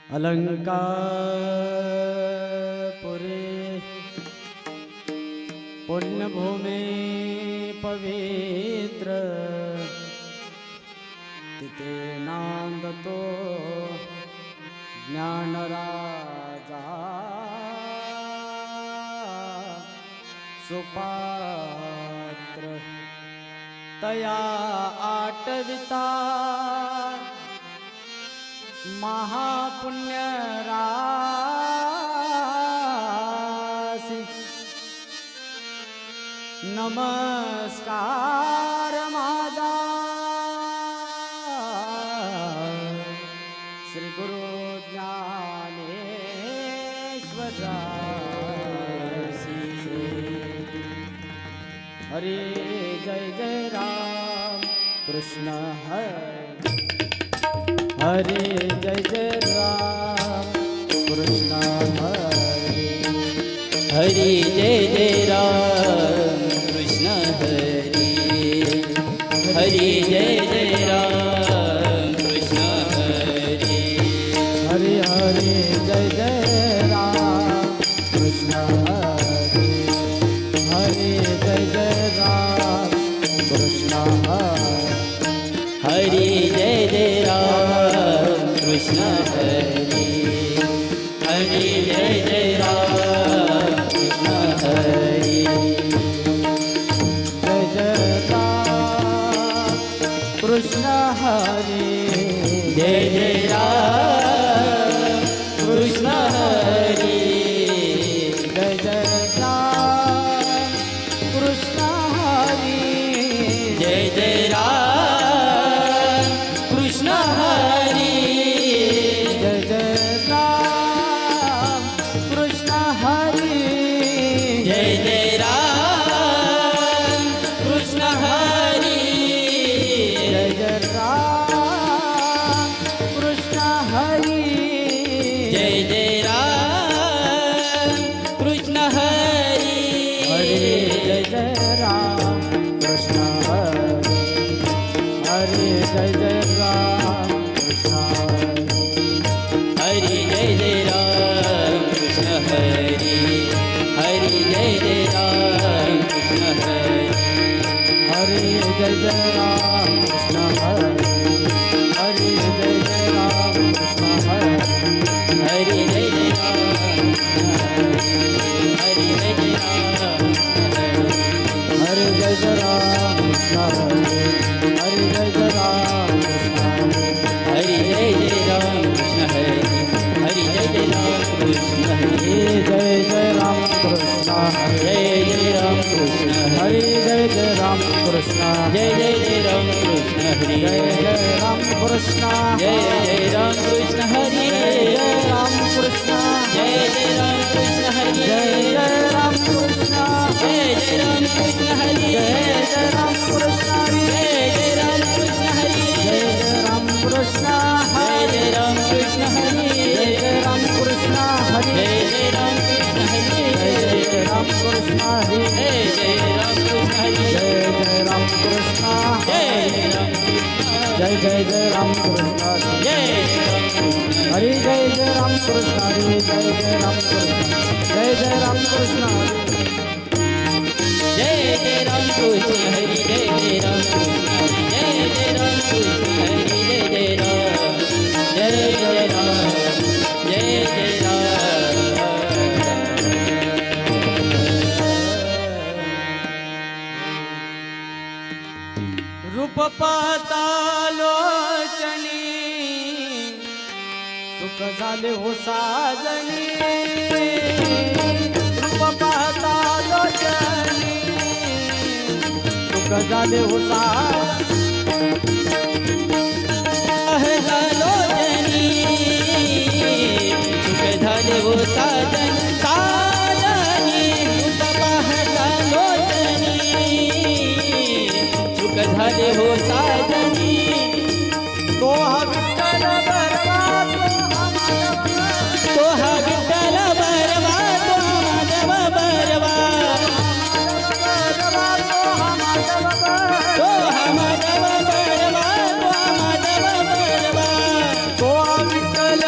अलंकारपुरे पुण्यभूमी पवित्र तिथे नांदतो ज्ञानराजा सुपात्र तया आटविता महापुण्य रासी नमस्कार माझा श्री गुरु ज्ञानेश्वरासी हरे जय जय राम कृष्ण हरे जय जय राम कृष्ण हरि जय जय राम कृष्ण हरि हरि जय जय राम कृष्ण हरि हरे हरे जय जय राम कृष्ण हरे जय जय राम कृष्ण हरि जय जय राम कृष्ण हरि हरि जय जय राम कृष्ण हरि जय जय राम कृष्ण हरे जय जय राम कृष्ण हरि जय जय राम कृष्ण हरे जय जय राम कृष्ण हरि जय जय राम कृष्ण हरे जय जय राम कृष्ण हरि जय जय राम कृष्ण हरे जय जय राम कृष्ण हरि हरे जय जय राम कृष्ण हरे हरे जय जय राम कृष्ण हरि जय जय राम कृष्ण हरि हरि जय जय राम कृष्ण हरि हरे जय जय राम कृष्ण हरे हरे जय जय राम कृष्ण हरे हरि जय जय राम हरि जय जय राम हरे जय जय राम कृष्ण हरे हरे जय जय राम कृष्ण हरे हरि जय जय राम कृष्ण हरि हरि जय जय राम कृष्ण हरि जय जय राम कृष्ण हरे जय जय राम कृष्ण हरे हरि जय जय राम कृष्ण जय जय जय राम कृष्ण हरि जय जय राम कृष्ण जय जय राम कृष्ण हरि जय जय राम कृष्ण जय जय राम कृष्ण हरि जय जय राम कृष्ण जय जय राम कृष्ण हरि जय जय राम कृष्ण जय जय राम कृष्ण हरि जय जय राम कृष्ण जय जय राम कृष्ण हरि जय जय राम कृष्ण हरे जय जय राम कृष्ण हरि जय जय राम कृष्ण हरे जय जय राम कृष्ण हरि जय जय राम कृष्ण जय जय जय जय राम कृष्ण जय हरे जय जय राम कृष्ण हरे जय जय राम कृष्ण जय जय राम कृष्ण हरे जय जय राम कृष्ण हरि जय जय राम कृष्ण हरि जय जय राम कृष्ण हरि जय जय राम जय जय राम जय जय रूप पाहता लोचनी सुख झाले हो साजनी रूप पाहता लोचनी सुख झाले हो लोचनी सुख झाले हो साजन साजनी रूप पाहता लोचनी सुख झाले हो साजनी तो हा विठ्ठल बरवा तो हा विठ्ठल बरवा तो माधव बरवा तो हा माधव बरवा तो माधव बरवा तो हा विठ्ठल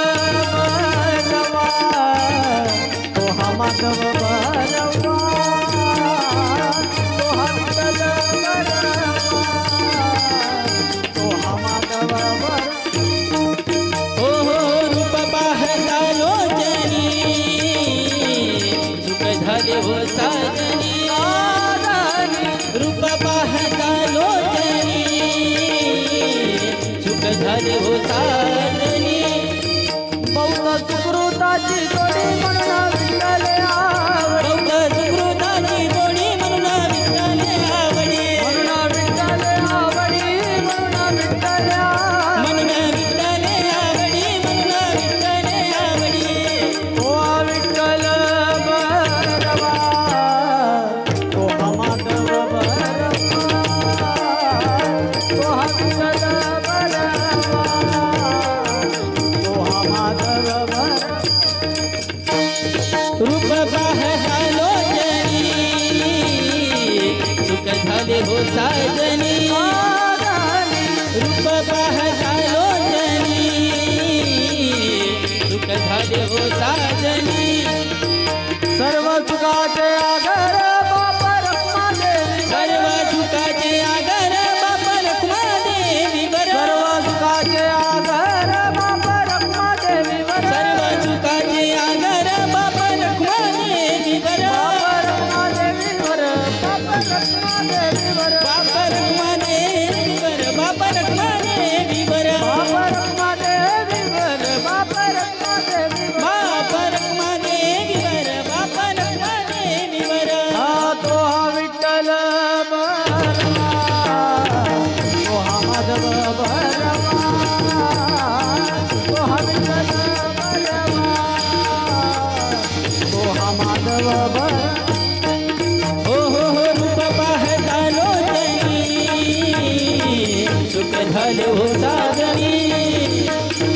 झाले हो साजनी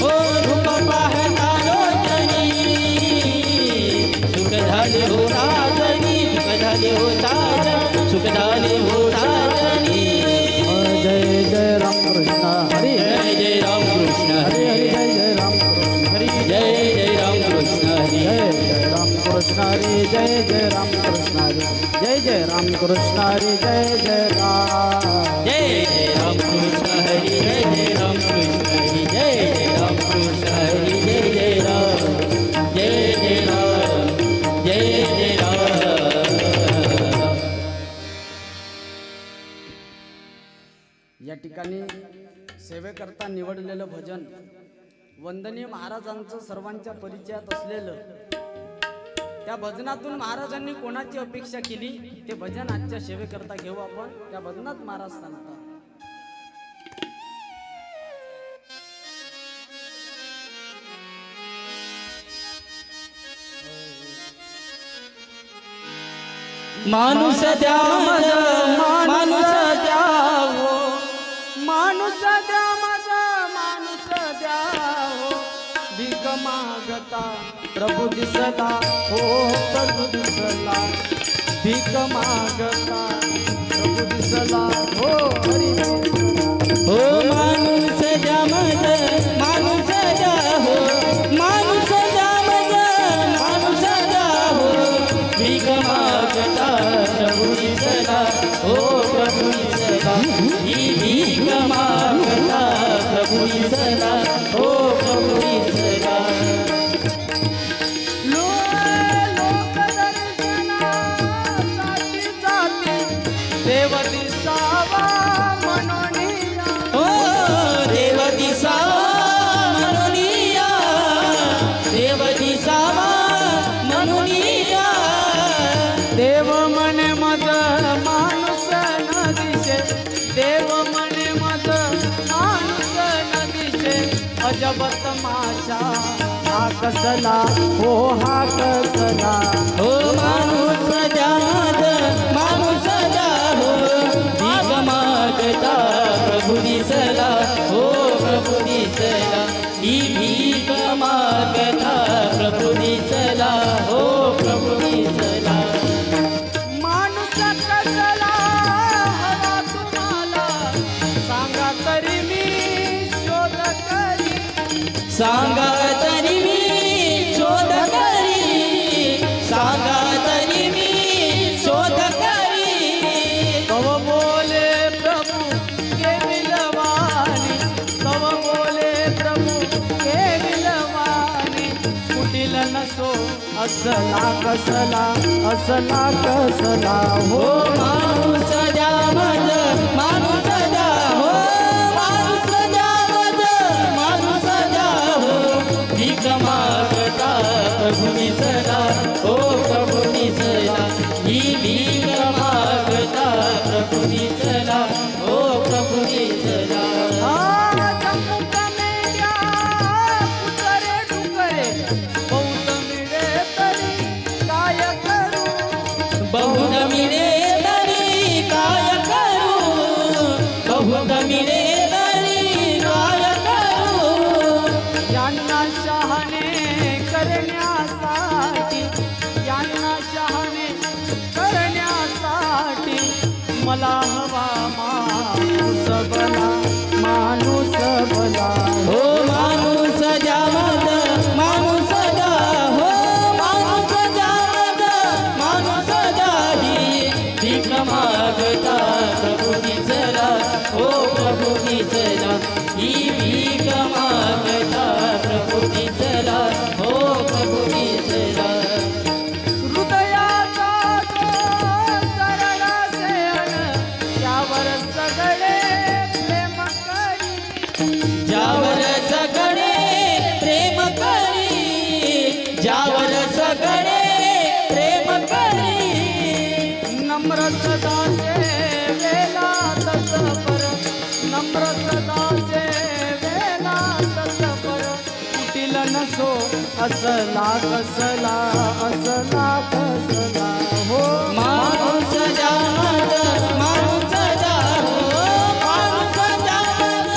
हो रूप पाहता लोचनी सुख झाले हो साजनी सुख झाले हो साजनी सुख झाले हो साजनी जय जय राम कृष्ण हरी जय जय राम कृष्ण हरी हरी हरी जय जय राम कृष्ण हरी जय जय राम कृष्ण हरी जय जय राम कृष्ण हरी जय जय राम कृष्ण हरी जय जय राम कृष्ण हरी जय जय राम जय जय राम कृष्ण हरी जय जय राम कृष्ण हरी जय जय राम कृष्ण हरी जय जय राम जय जय राम जय जय राम या ठिकाणी सेवेकरता निवडलेलं भजन वंदनीय महाराजांचं सर्वांच्या परिचयात असलेलं त्या भजनातून महाराजांनी कोणाची अपेक्षा केली ते भजन आजच्या सेवेकरता घेऊ आपण. त्या भजनात महाराज सांगतात माणूस द्या माझा माणूस द्या हो माणूस द्या माझा माणूस द्या हो भीक मागता प्रभू दिसला हो प्रभू दिसला भीक मागता प्रभू दिसला हो हरी हो माणूस द्या माझा माणूस द्या हो माणूस द्या माझा माणूस द्या हो भीक मागता प्रभू दिसला हो प्रभू दिसला ही भीक मागता प्रभू दिसला हो प्रभू दिसला लोक दर्शनासाठी जाते देव दिसावा म्हणून हो देव दिसावा म्हणून या देव दिसावा म्हणून या देव म्हणे मज माणूस न दिसे देव म्हणे मज माणूस न दिसे अजब तमाशा हा कसला हो हा कसला हो माणूस द्या माणूस द्या हो भीक मागता प्रभू दिसला हो प्रभू दिसला ही भीक मागता प्रभू दिसला हो प्रभू दिसला माणूस कसला हवा तुम्हाला सांगा तरी मी शोध करी सांगा तरी मी शोध करी सांगा तरी मी शोध करी तव बोले प्रभू के विलवानी तव बोले प्रभू के विलवानी कुटील नसो असला कसला असला कसला हो हो माणूस द्या मज माणूस द्या हो माणूस द्या मज माणूस द्या हो भीक मागता प्रभू दिसला हो प्रभू दिसला ही भीक मागता प्रभू दिसला हो प्रभू दिसला जम्मू कमेड्या पुतरे डुकरे बहुत मिळे तरी काय करू बहुत मिळे तरी काय करू बहुत मिळे तरी काय करू यांना शहाणे करण्यासाठी यांना शहाणे करण्यासाठी मला हवा माणूस बला माणूस बला हो माणूस द्या मज माणूस द्या हो माणूस द्या मज माणूस द्या ही भीक मागता प्रभू दिसला हो प्रभू दिसला ही भीक मागता प्रभू दिसला हो प्रभू दिसला हृदयाचा तो सरळ सेन त्यावर सगळे प्रेम करी ज्यावर सगळे प्रेम करी ज्यावर सगळे प्रेम करी नम्र सदा सेवेला तत्पर नम्र सदा सेवेला तत्पर कुटील नसो असला कसला असला कसला हो माणूस द्या मज माणूस द्या हो माणूस द्या मज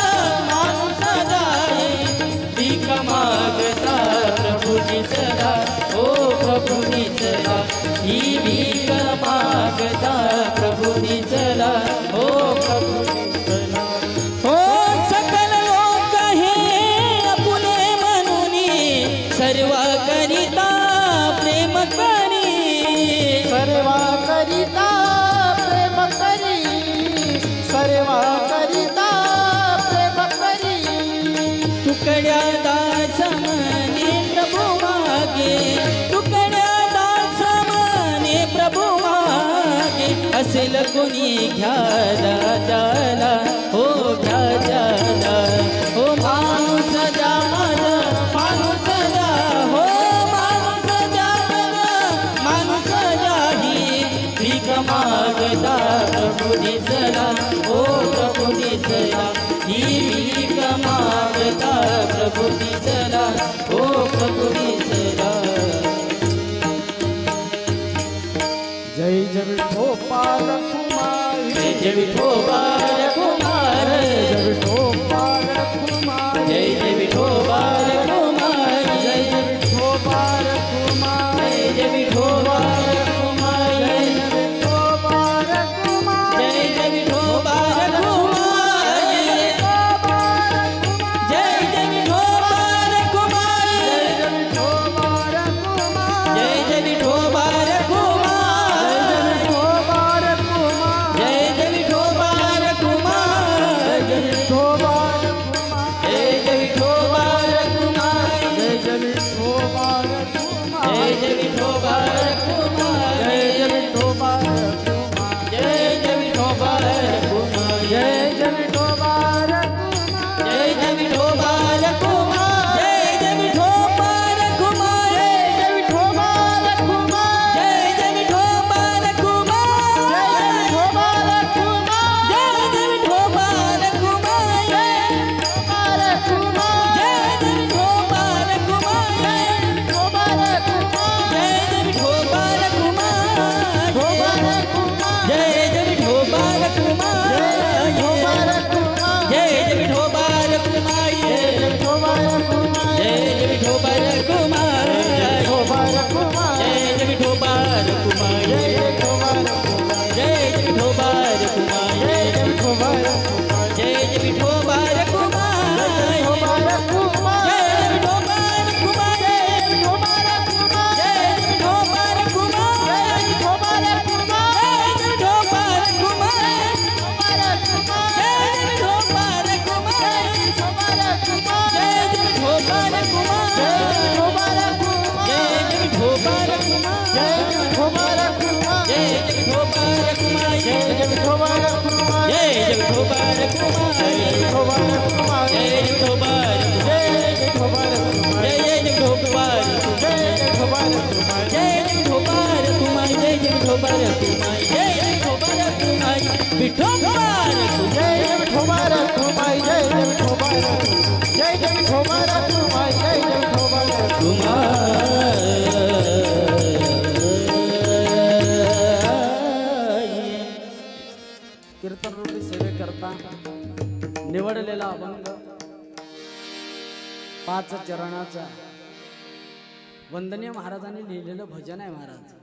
कोणी घ्या त्याला हो घ्या त्याला हो माणूस द्या माझा माणूस द्या हो माणूस द्या माझा माणूस द्या ही भीक मागता प्रभू दिसला हो प्रभू दिसला ही भीक मागता प्रभू दिसला हो प्रभू दिसला जय जय विठोबा रखुमाई जय जय विठोबा रखुमार जय विठोबा रखुमाई जय जय विठोबा रखुमार जय जय विठोबा रखुमाई जय जय विठोबा रखुमार विठोबा रखुमाई जय जय विठोबा रखुमार जय जय विठोबा रखुमार जय जय विठोबा रखुमाई जय जय विठोबा रखुमार जय जय विठोबा रखुमार जय विठोबा रखुमाई जय जय विठोबा रखुमार जय जय विठोबा रखुमाई जय जय विठोबा रखुमार जय जय विठोबा रखुमाई जय जय विठोबा रखुमार जय जय विठोबा रखुमाई जय जय विठोबा रखुमार जय जय विठोबा रखुमार जय जय विठोबा रखुमाई जय जय विठोबा रखुमार जय जय विठोबा रखुमाई जय जय विठोबा रखुमार जय जय विठोबा रखुमार जय जय विठोबा रखुमार जय जय विठोबा रखुमार जय जय विठोबा रखुमार जय जय विठोबा रखुमार जय जय विठोबा रखुमार जय जय विठोबा रखुमार कीर्तन रूपी सेवेकरता निवडलेला अभंग 5 चरणाचा वंदनीय महाराजांनी लिहिलेलं भजन आहे. महाराज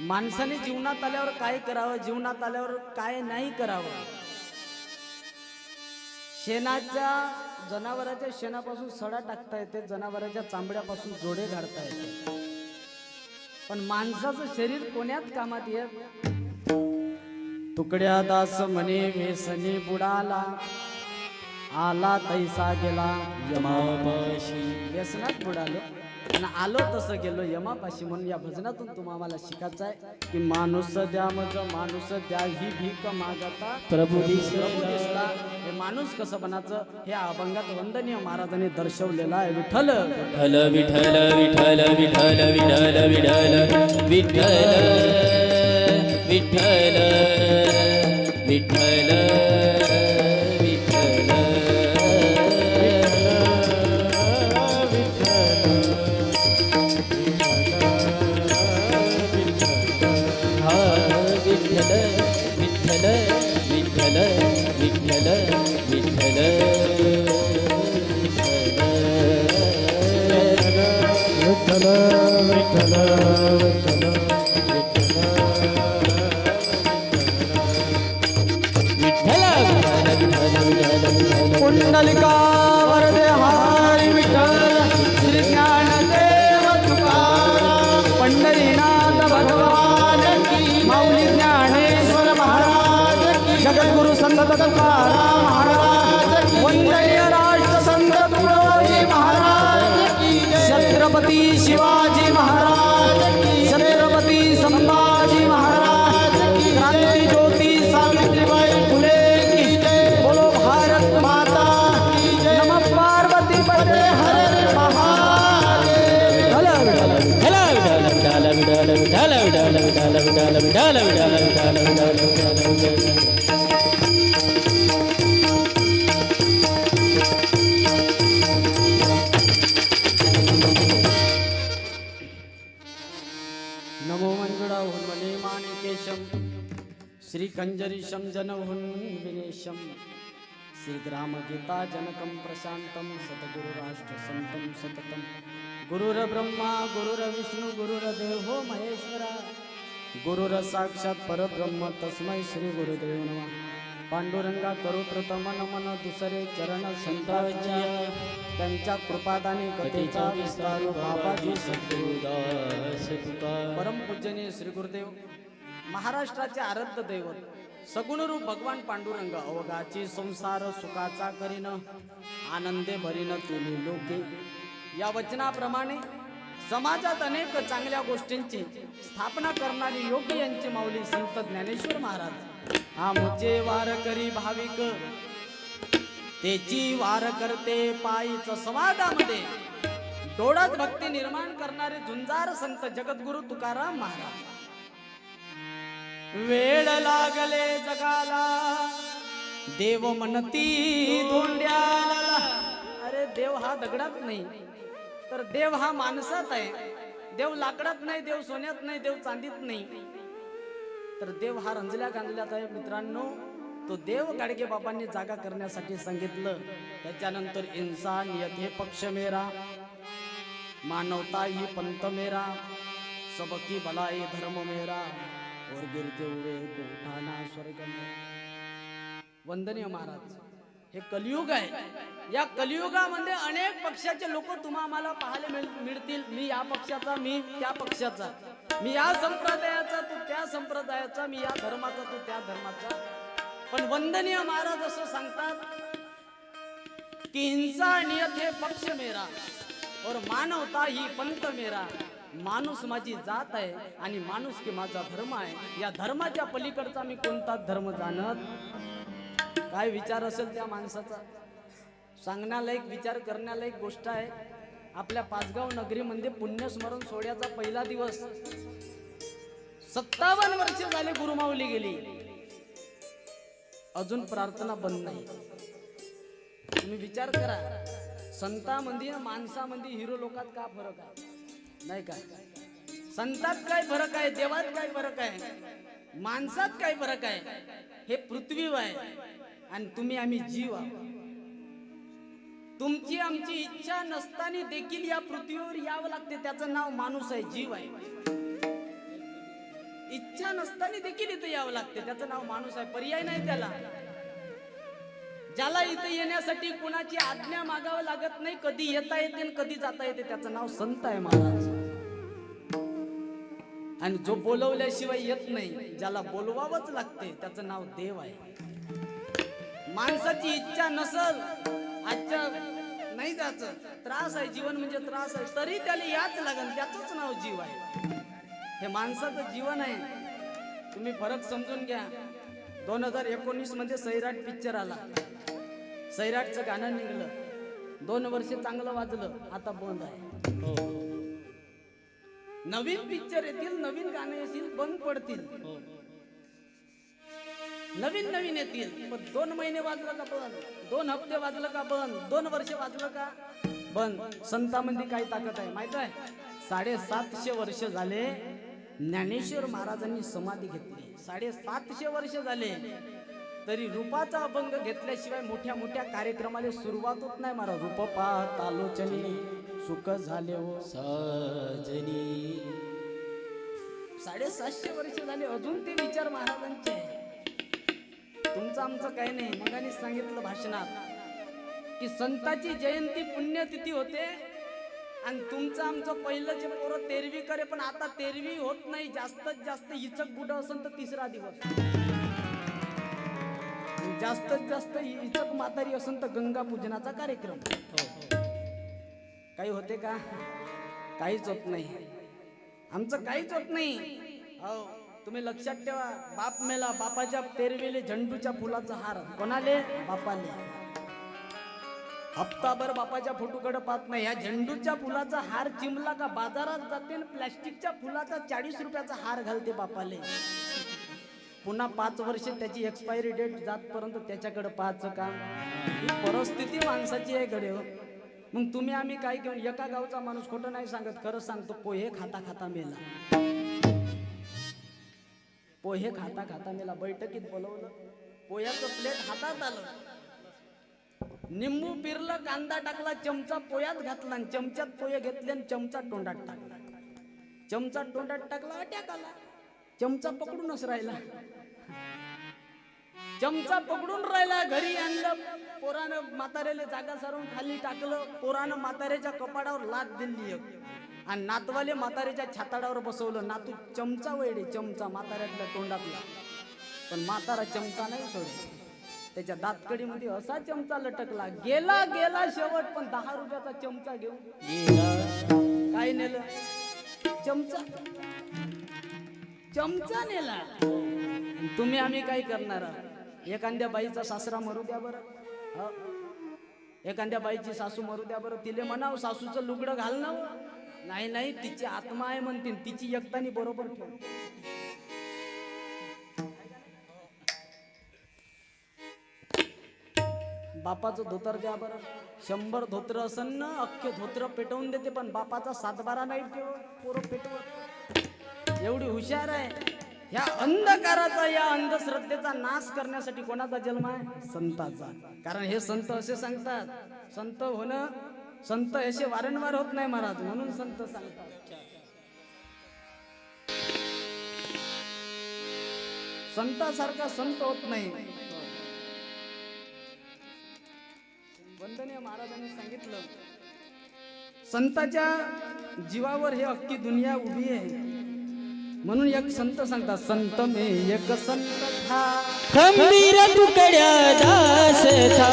माणसाने जीवनात आल्यावर काय करावं, जीवनात आल्यावर काय नाही करावं. शेणाच्या जनावराच्या शेणापासून सडा टाकता येते, जनावराच्या चांबड्यापासून जोडे काढता येते, पण माणसाचं शरीर कोण्यात कामात येत. तुकड्या दास म्हणे वेसनी बुडाला, आला तैसा गेला यमापाशी. व्यसनात बुडालो आणि आलो तसं गेलो यमापाशी. म्हणून या भजनातून तुम्हाला शिकायचं आहे की माणूस द्या मज माणूस द्या ही भीक मागता प्रभू दिसला. हे माणूस कसं बनायचं हे अभंगात वंदनीय महाराजांनी दर्शवलेलं आहे. विठ्ठल विठ्ठल विठ्ठल विठ्ठल विठ्ठल विठ्ठल विठ्ठल विठ्ठल विठ्ठल विठ्ठल विठ्ठल विठ्ठल विठ्ठल विठ्ठल विठ्ठल कुंडलिका वरदे हारी विठ्ठल श्री ज्ञानदेव तुकाराम पंढरीनाथ भगवान की माऊली ज्ञानेश्वर महाराज की जगद्गुरु संत तुकाराम महाराज की वंदनीय राष्ट्र संत तुकडोजी महाराज की छत्रपती शिवाजी महाराज की छत्रपती संभाजी महाराज नमो मंजुळाहुन मने माणिकेशम श्रीकंजरीशं जनहुन विनेशम श्रीग्राम गीता जनकं प्रशांतं सतगुरुराष्ट्र संतं सततं गुरुर्ब्रह्मा गुरुर्विष्णु गुरुर्देवो महेश्वरा गुरुर साक्षात परब्रह्म तस्मै श्री गुरुदेव नमः पांडुरंगा करू प्रथम नमन दुसरे चरण संतांच्या त्यांच्या कृपादाने कथेचा विस्तार बाबाजी सद्गुरुदास तुकार परम पूजनीय श्री गुरुदेव महाराष्ट्राचे आराध्य दैवत सगुणरूप भगवान पांडुरंग अवघाची संसार सुखाचा करीन आनंदे भरीन तुम्ही लोके या वचनाप्रमाणे समाजात अनेक चांगल्या गोष्टींची स्थापना करणारी योग्य यांची माऊली संत ज्ञानेश्वर महाराज आमचे वारकरी भाविक तेची वार करते पायीच समाजामध्ये डोळ्यात भक्ती निर्माण करणारे झुंजार संत जगद्गुरु तुकाराम महाराज वेळ लागले जगाला देव म्हणती धोंड्याला अरे देव हा दगडात नाही तर देव हा माणसात आहे देव लाकडात नाही देव सोन्यात नाही देव चांदीत नाही तर देव हा रंजल्या गांजल्यात आहे मित्रांनो तो देव गाडगे बाबांनी जागा करण्यासाठी सांगितलं त्याच्यानंतर इन्सानियत हे पक्ष मेरा मानवता ही पंथ मेरा सबकी भलाई धर्म मेरा और गिरते हुए को उठाना स्वर्ग मेरा वंदनीय महाराज हे कलियुग आहे या कलियुगामध्ये अनेक पक्षाचे लोक तुम्हाला पाहायला मिळतील मी या पक्षाचा मी त्या पक्षाचा मी या संप्रदायाचा तू त्या संप्रदायाचा मी या धर्माचा तू त्या धर्माचा पण वंदनीय महाराज असं सांगतात की इंसानियत हे पक्ष मेरा और मानवता ही पंथ मेरा माणूस माझी जात आहे आणि माणूस की माझा धर्म आहे या धर्माच्या पलीकडचा मी कोणताच धर्म जाणत काय विचार असेल त्या माणसाचा सांगण्यालायक विचार करण्यालायक गोष्ट आहे आपल्या पाचगाव नगरीमध्ये पुण्यस्मरण सोहळ्याचा पहिला दिवस 57 वर्ष झाले गुरुमाऊली गेली अजून प्रार्थना बंद नाही तुम्ही विचार करा संतांमध्ये माणसामध्ये हिरो लोकात का फरक आहे नाही का संतात काय फरक आहे देवात काय फरक आहे माणसात काय फरक आहे हे पृथ्वी आहे आणि तुम्ही आम्ही जीव आहोत तुमची आमची इच्छा नसताना देखील या पृथ्वीवर यावं लागते त्याचं नाव माणूस आहे जीव आहे इच्छा नसताना देखील इथे यावं लागते त्याचं नाव माणूस आहे पर्याय नाही त्याला ज्याला इथे येण्यासाठी कुणाची आज्ञा मागावं लागत नाही कधी येता येते आणि कधी जाता येते त्याचं नाव संत आहे महाराज आणि जो बोलवल्याशिवाय येत नाही ज्याला बोलवावंच लागते त्याचं नाव देव आहे माणसाची इच्छा नसल आजच्या नाही जायचं त्रास आहे जीवन म्हणजे त्रास आहे तरी त्याला याच लागन त्याचंच नाव जीव आहे हे माणसाचं जीवन आहे तुम्ही फरक समजून घ्या 2019 मध्ये सैराट पिक्चर आला सैराटचं गाणं निघलं 2 वर्ष चांगलं वाजलं आता बंद आहे नवीन पिक्चर येतील नवीन गाणे येतील बंद पडतील नवीन नवीन येतील पण 2 महिने वाजलं का बंद 2 हप्ते वाजलं का बंद 2 वर्ष वाजलं का बंद संतांमध्ये काय ताकद आहे माहित आहे 750 वर्ष झाले ज्ञानेश्वर महाराजांनी समाधी घेतली 750 वर्ष झाले तरी रूपाचा अभंग घेतल्याशिवाय मोठ्या मोठ्या कार्यक्रमाला सुरुवात होत नाही महाराज रूप पाहत आलोचनी सुख झाले हो साजनी 750 वर्ष झाले अजून ते विचार महाराजांचे आहे तुमचं आमचं काही नाही मगाने सांगितलं भाषणात की संताची जयंती पुण्यतिथी होते आणि तुमचं आमचं पहिलं जे पोरं 13वी करे पण आता 13वी होत नाही जास्तीत जास्त इचक बुडं असेल तर 3रा दिवस जास्तीत जास्त इचक म्हातारी असेल तर गंगा पूजनाचा कार्यक्रम काही होते का काहीच होत नाही आमचं काहीच होत नाही हो तुम्ही लक्षात ठेवा बाप मेला बापाच्या 13वीले झेंडूच्या फुलाचा हार कोणाले बापाले हप्ताभर बापाच्या फोटोकडे पाहत नाही या झेंडूच्या फुलाचा हार चिमला का बाजारात जाते प्लास्टिकच्या फुलाचा 40 रुपयाचा हार घालते बापाले पुन्हा 5 वर्ष त्याची एक्सपायरी डेट जातपर्यंत त्याच्याकडे पाहायचं काम. ही परिस्थिती माणसाची आहे गडे हो. मग तुम्ही आम्ही काय घेऊन एका गावचा माणूस खोटं नाही सांगत, खरंच सांगतो. पोहे खाता खाता मेला, पोहे खाता खाता मेला. बैठकीत बोलवलं, पोह्याचं प्लेट हातात आलं, निंबू पिरलं, कांदा टाकला, चमचा पोह्यात घातला आणि चमच्यात पोहे घेतले आणि चमचा तोंडात टाकला. चमचा तोंडात टाकला, अटॅक आला. चमचा पकडूनच राहिला, चमचा पकडून राहिला. घरी आणलं, पोरानं म्हाताऱ्याला जागा सारून खाली टाकलं. पोरानं म्हाताऱ्याच्या कपाडावर लाथ दिली एक आणि नातवाले म्हाताऱ्याच्या छाताडावर बसवलं. नातू चमचा वेडे, चमचा म्हाताऱ्यातल्या तोंडातला, पण म्हातारा चमचा नाही सोडला. त्याच्या दातकडीमध्ये असा चमचा लटकला. गेला गेला शेवट, पण 10 रुपयाचा चमचा घेऊन गेला. काय नेलं? चमचा, चमचा नेला. तुम्ही आम्ही काय करणार? एखाद्या बाईचा सासरा मरू द्या बरं, एखाद्या बाईची सासू मरू द्या बरं, तिले म्हणाव सासूचं लुगडं घाल ना. नाही नाही, तिची आत्मा आहे म्हणतील, तिची एकतानी बरोबर ठेव. बापाचं धोतर द्या बरं, 100 धोत्र असन ना, अख्खे धोत्र पेटवून देते, पण बापाचा 7-12 नाही ठेव पोरं पेटवत. एवढी हुशार आहे. ह्या अंधकाराचा, या अंधश्रद्धेचा नाश करण्यासाठी कोणाचा जन्म आहे? संताचा. कारण हे संत असे सांगतात, संत होणं, संत असे वारंवार होत नाही महाराज, म्हणून संत सांगतात. संतासारखा संत होत नाही. वंदनीय महाराजांनी सांगितलं, संताच्या जीवावर हे अख्खी दुनिया उभी आहे. म्हणून एक संत सांगतात, संत मे एक संत था, खंबीर तुकड्या दास था.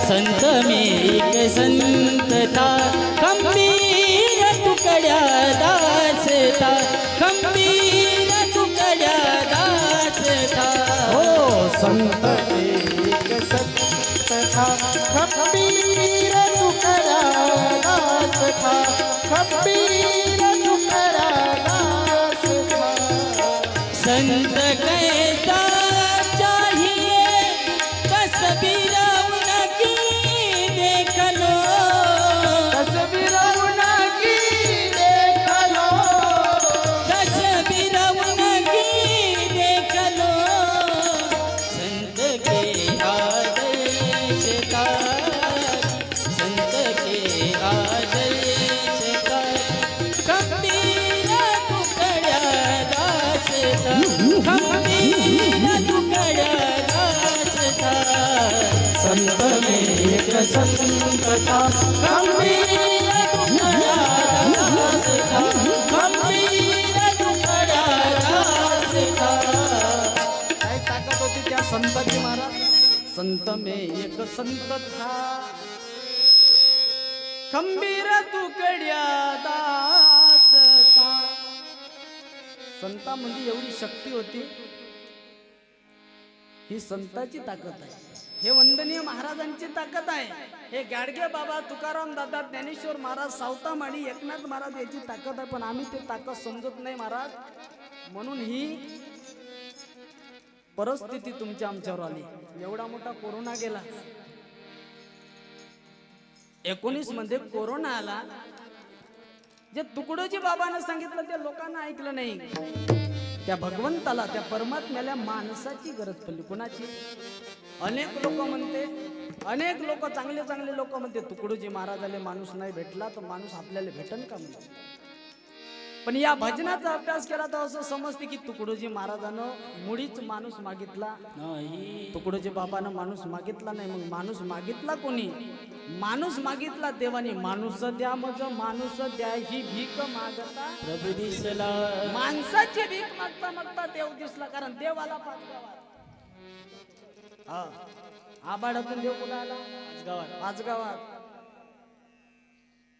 संत में एक संत था, खंबीर तुकड्या दास था. खंबीर तुकड्या दास था. हो संत एक संत था, खंबीर तुकड़ा दास था. खंबीर तुकड़ा दास था. संत कैसा चाहिए, तस्वीर उनकी देख लो. तस्वीर उनकी देख लो. तस्वीर उनकी देख लो. संत के आदर्श का, संत के आदर्श का. खंबीर तुकड़ा दास था. खंबीर तुकड़ा दास था. संत में एक संत था. खंबीर तुकड़ा दास था. खंबीर तुकड़ा दास था. काय ताकद होती त्या संताची महाराज? संत में एक संत था, खंबीर तुकड्या दास था. संतामध्ये एवढी शक्ती होती. ही संताची ताकद आहे. हे वंदनीय महाराजांची ताकद आहे. हे गाडगे बाबा, तुकाराम दादा, ज्ञानेश्वर महाराज, सावतामाळी, एकनाथ महाराज याची ताकद आहे. पण आम्ही ते ताकद समजत नाही महाराज. म्हणून ही परिस्थिती तुमच्या आमच्यावर आली. एवढा मोठा कोरोना गेला, 19 मध्ये कोरोना आला. जे तुकडोजी बाबांना सांगितलं ते लोकांना ऐकलं नाही. त्या भगवंताला, त्या परमात्म्याला माणसाची गरज पडली. कोणाची? अनेक लोक म्हणते, अनेक लोक, चांगले चांगले लोक म्हणते, तुकडोजी महाराजाला माणूस नाही भेटला तर माणूस आपल्याला भेटन का म्हणून. पण या भजनाचा अभ्यास केला तर असं समजते की तुकडोजी महाराजानं मुळीच माणूस मागितला नाही. तुकडोजी बाबानं माणूस मागितला नाही. मग माणूस मागितला कोणी? माणूस मागितला देवानी. माणूस द्या मज माणूस द्या ही भीक मागता प्रभू दिसला. माणसाची भीक मागता मागता देव दिसला. कारण देवाला 5 गावात, आबाडातून देव कुठं आला? 5 गावात.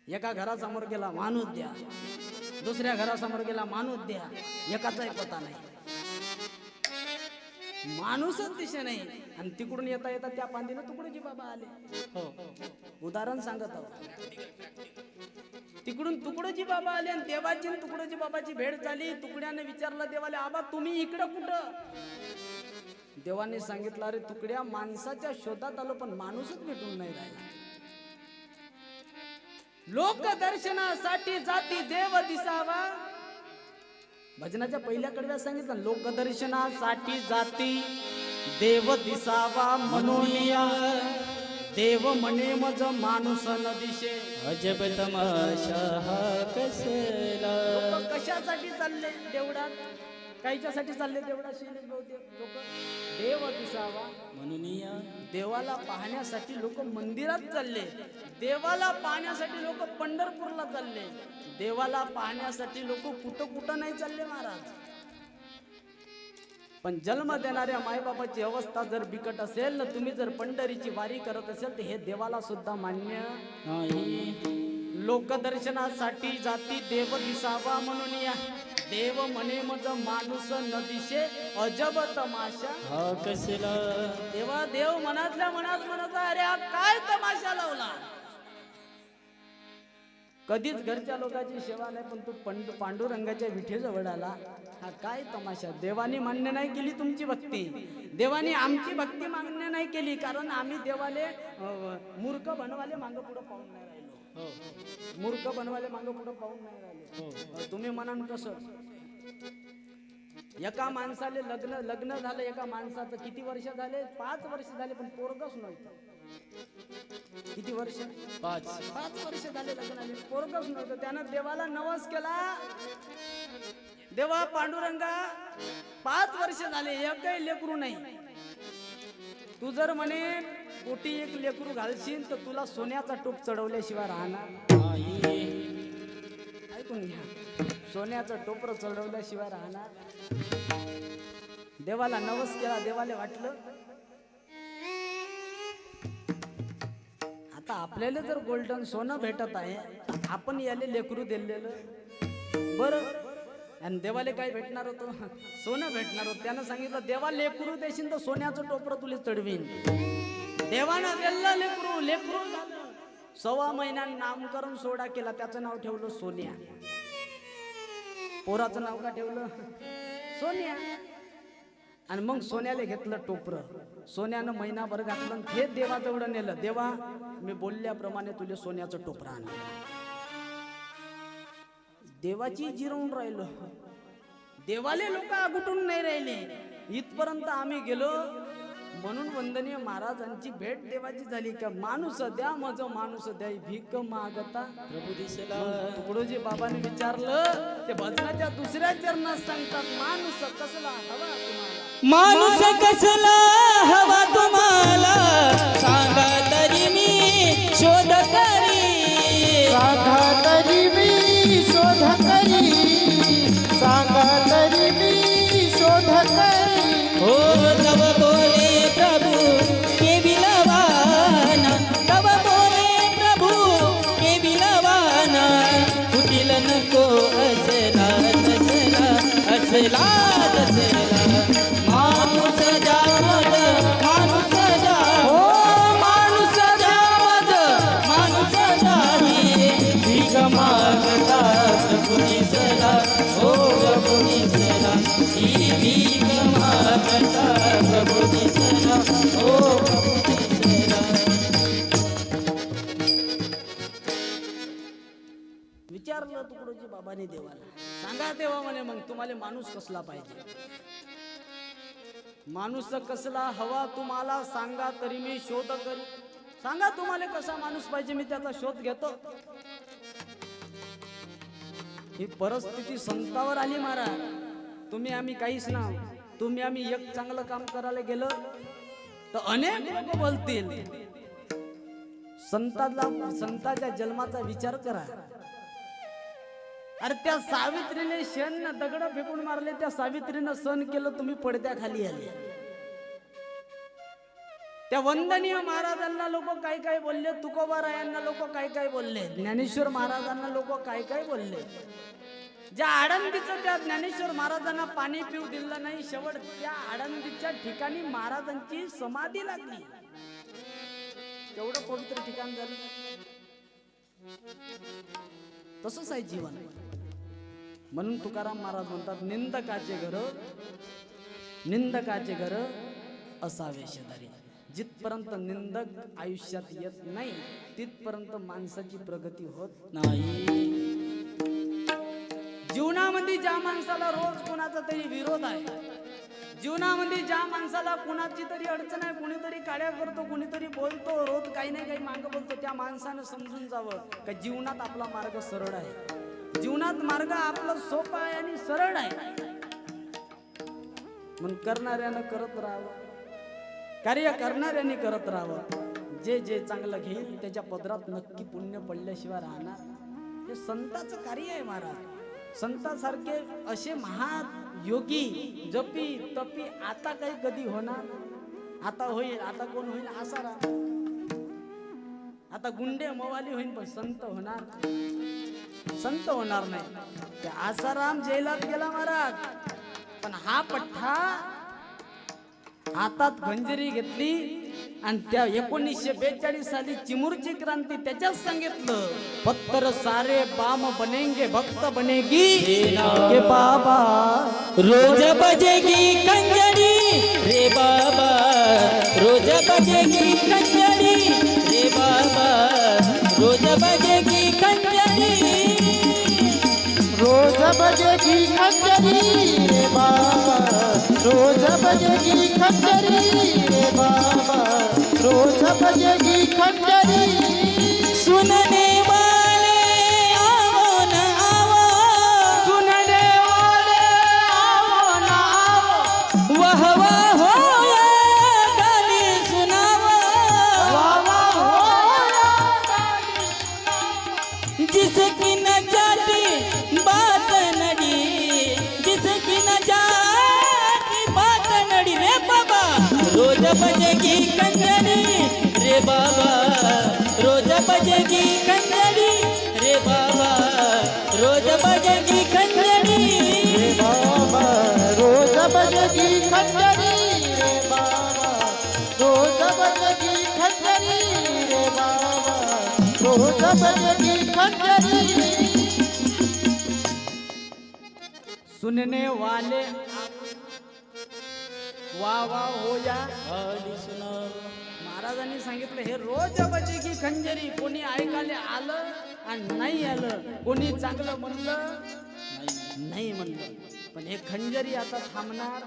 एका घरासमोर गेला, माणूस द्या. दुसऱ्या घरासमोर गेला, माणूस द्या. एकाचाही पता नाही, माणूसच दिसे नाही. आणि तिकडून येता येता त्या पांदीनं तुकडोजी बाबा आले. हो, उदाहरण सांगत आहोत. तिकडून तुकडोजी बाबा आले आणि देवाची आणि तुकडोजी बाबाची भेट झाली. तुकड्याने विचारलं देवाला, आबा तुम्ही इकडं कुठं? देवाने सांगितलं, अरे तुकड्या, माणसाच्या शोधात आलो पण माणूसच भेटून नाही राहिला. लोक दर्शनासाठी जाती देव दिसावा. भजनाच्या पहिल्या कडव्यात सांगितलं, लोक दर्शनासाठी जाती देव दिसावा म्हणूनिया. देव म्हणे मज माणूस न दिशे. अजब तमाशा हा कसला. लोक कशासाठी चालले देवळात? काहीच्यासाठी चालले देवळात? लोक देव दिसावा म्हणून या. देवाला पाहण्यासाठी लोक मंदिरात चालले. देवाला पाहण्यासाठी लोक पंढरपूरला चालले. देवाला पाहण्यासाठी लोक कुठं कुठं नाही चालले महाराज. पण जन्म देणाऱ्या मायबापाची अवस्था जर बिकट असेल ना, तुम्ही जर पंढरीची वारी करत असेल तर हे देवाला सुद्धा मान्य नाही. लोक दर्शनासाठी जाती देव दिसावा म्हणून या. देव म्हणे मज माणूस न दिशे. अजब तमाशा हा कसला. तेव्हा देव मनातल्या मनात म्हणत, अरे हा काय तमाशा लावला. कधीच घरच्या लोकांची सेवा नाही, पण तू पांडुरंगाच्या विठेजवळ आला, हा काय तमाशा. देवानी मान्य नाही केली तुमची भक्ती. देवानी आमची भक्ती मान्य नाही केली, कारण आम्ही देवाले मूर्ख बनवाले मांग पुढं पाहून नाही राहिलो. मूर्ख बनवाले मांग पुढं पाहून नाही राहिलो. तुम्ही म्हणाल कसं? एका माणसाले लग्न झालं, एका माणसाचं किती वर्ष झाले? 5 वर्ष झाले, पण पोरगच नव्हतं. किती वर्ष? 5 वर्ष झाले लग्नाला, पोरगच नव्हतं. त्यानं देवाला नवस केला, देवा पांडुरंगा 5 वर्ष झाले एकही लेकरू नाही. तू जर म्हणे पोटी एक लेकरू घालशील तर तुला सोन्याचा टोप चढवल्याशिवाय राहणार नाही. ऐकून घ्या, सोन्याचं टोपर चढवल्याशिवाय राहणार. देवाला नवस केला. देवाला वाटलं आता आपल्याला जर गोल्डन सोनं भेटत आहे, आपण याले लेकरू दिलेलं बरं. आणि देवाले काय भेटणार होतं? सोनं भेटणार होतं. त्यानं सांगितलं, देवा लेकरू देशील तर सोन्याचं टोपरं तुला चढवीन. देवानं दिलं लेकरू. लेकरू झालं. 1.25 महिन्यात नामकरण सोहळा केला. त्याचं नाव ठेवलं सोन्या. पोराचं नाव का ठेवलं? सोन्या. आणि मग सोन्याला घेतलं टोपरं. सोन्यानं महिनाभर घातलं, हे देवाजवळ नेलं. देवा, मी बोलल्याप्रमाणे तुले सोन्याचं टोपरं आणलं. देवाची जिरवून राहिलो. देवाले लोक अगुटून नाही राहिले. इथपर्यंत आम्ही गेलो. म्हणून वंदनीय महाराजांची भेट देवाची झाली. का माणूस द्या मज माणूस द्या भीक मागता प्रभू दिसला. तुकडोजी बाबांनी विचारलं, ते भजनाच्या दुसऱ्या चरणात सांगतात, माणूस कसला हवा तुम्हाला? माणूस कसला हवा तुम्हाला? सांगा तरी मी शोध करी. सांगा तरी मी शोध करी. सांगा तरी मी शोध करी. हो तव बोले प्रभु के बिलवाना. तव बोले प्रभु के बिलवाना. कुटिल नको असला तसला असला तसला. माणूस जावद माणूस जा. हो माणूस जावद माणूस जाई. भीक मागता प्रभु दिसला. हो प्रभु दिसला. ही भीक मागता प्रभु दिसला. हो प्रभु दिसला. विचारलं तुकडोजी बाबांनी देवाला, सांगा देवा म्हणे, मग तुम्हाला माणूस कसला पाहिजे? माणूस कसला हवा तुम्हाला? सांगा तरी मी शोध करी. सांगा तुम्हाला कसा माणूस पाहिजे, मी त्याचा शोध घेतो. ही परिस्थिती संतावर आली महाराज. तुम्ही आम्ही काहीच ना. तुम्ही आम्ही एक चांगलं काम करायला गेलो तर अनेक लोक बोलतील. संताच्या जन्माचा विचार करा. अरे त्या सावित्रीने शेण दगड फेकून मारले, त्या सावित्रीनं सण केलं, तुम्ही पडद्याखाली आले. त्या वंदनीय महाराजांना लोक काय काय बोलले, तुकोबारायांना लोक काय काय बोलले, ज्ञानेश्वर महाराजांना लोक काय काय बोलले. ज्या आळंदीचं त्या ज्ञानेश्वर महाराजांना पाणी पिऊ दिलं नाही, शेवट त्या आळंदीच्या ठिकाणी महाराजांची समाधी लागली. तेवढं पवित्र ठिकाण झालं. तसंच आहे जीवन. म्हणून तुकाराम महाराज म्हणतात, निंदकाचे घर असावे शेजारी. जिथपर्यंत निंदक आयुष्यात येत नाही तिथपर्यंत माणसाची प्रगती होत नाही. जीवनामध्ये ज्या माणसाला रोज कोणाचा तरी विरोध आहे, जीवनामध्ये ज्या माणसाला कुणाची तरी अडचण आहे, कुणीतरी काड्या करतो, कुणीतरी बोलतो, रोज काही नाही काही मागं बोलतो, त्या माणसानं समजून जावं का जीवनात आपला मार्ग सरळ आहे, जीवनात मार्ग आपला सोपा आहे आणि सरळ आहे. म्हणून करणाऱ्यानं करत राहावं, कार्य करणाऱ्याने करत राहावं. जे जे चांगलं घेईल त्याच्या पदरात नक्की पुण्य पडल्याशिवाय राहणार. हे संतांचं कार्य आहे महाराज. संतांसारखे असे महायोगी जपी तपी आता काही कधी होणार? आता होईल, आता कोण होईल? आसाराम. आता गुंडे मवाली होईल पण संत होणार, संत होणार नाही. ते आसाराम जेलात गेला महाराज, पण हा पठ्ठा हातात खंजरी घेतली आणि त्या 1942 साली चिमूरची क्रांती त्याच्यात सांगितलं, पत्तर सारे बाम बनेंगे भक्त बनेगी के बाबा, रोज बजेगी कंजरी रे बाबा, रोज बजेगी कंजरी रे बाबा, रोज बजेगी कंजरी, रोज बजेगी खंजरी रे बाबा, रोज बजेगी खंजरी रे बाबा, रोज बजेगी खंजरी. सुनने वाले आओ न आओ, सुनने वाले आओ ना आओ, वाह वाह हो या गाली सुनाओ, वाह वाह जिसकी न जाती बात नड़ी, जिसकी न जाती बात नड़ी रे बाबा, रोज बजेगी कंजरी रे बाबा, रोज बजेगी कंजरी रे बाबा, रोज बजेगी कंजरी रे बाबा, रोज बजेगी खंजरी रे बाबा, रोज बजेगी खंजरी रे बाबा, रोज बजेगी खंजरी. सुनने वाले वाह वाह हो या. गाली सुनाओ. महाराजांनी सांगितलं हे रोज बजेगी खंजरी. कोणी ऐकायला आलं आणि नाही आलं, कोणी चांगलं म्हणलं नाही म्हणलं, पण हे खंजरी आता थांबणार.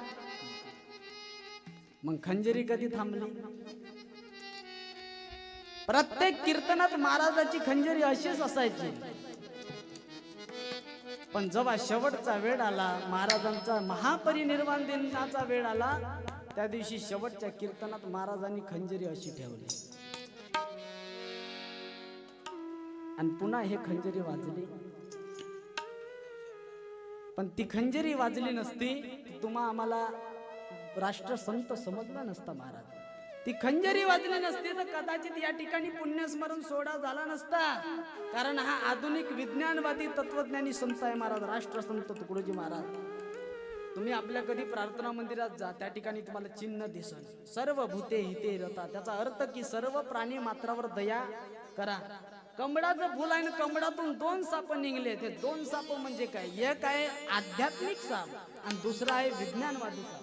मग खंजरी कधी थांबली? प्रत्येक कीर्तनात महाराजाची खंजरी अशीच असायची. पण जेव्हा शेवटचा वेळ आला, महाराजांचा महापरिनिर्वाण दिनाचा वेळ आला, त्या दिवशी शेवटच्या कीर्तनात महाराजांनी खंजरी अशी ठेवली आणि पुन्हा हे खंजरी वाजली. पण ती खंजरी वाजली नसती तुम्हा आम्हाला राष्ट्रसंत समजला नसता महाराज. ती खंजरी वाजली नसती तर कदाचित या ठिकाणी पुण्यस्मरण सोहळा झाला नसता. कारण हा आधुनिक विज्ञानवादी तत्वज्ञानी संत आहे महाराज, राष्ट्रसंत तुकडोजी महाराज. तुम्ही आपल्या कधी प्रार्थना मंदिरात जा, त्या ठिकाणी तुम्हाला चिन्ह दिसन, सर्व भूते हिते रता. त्याचा अर्थ की सर्व प्राणी मात्रावर दया करा. कमळाचं फुल आहे ना, कमळातून 2 साप निघले. ते 2 साप म्हणजे काय? एक आहे आध्यात्मिक साप आणि दुसरा आहे विज्ञानवादी साप.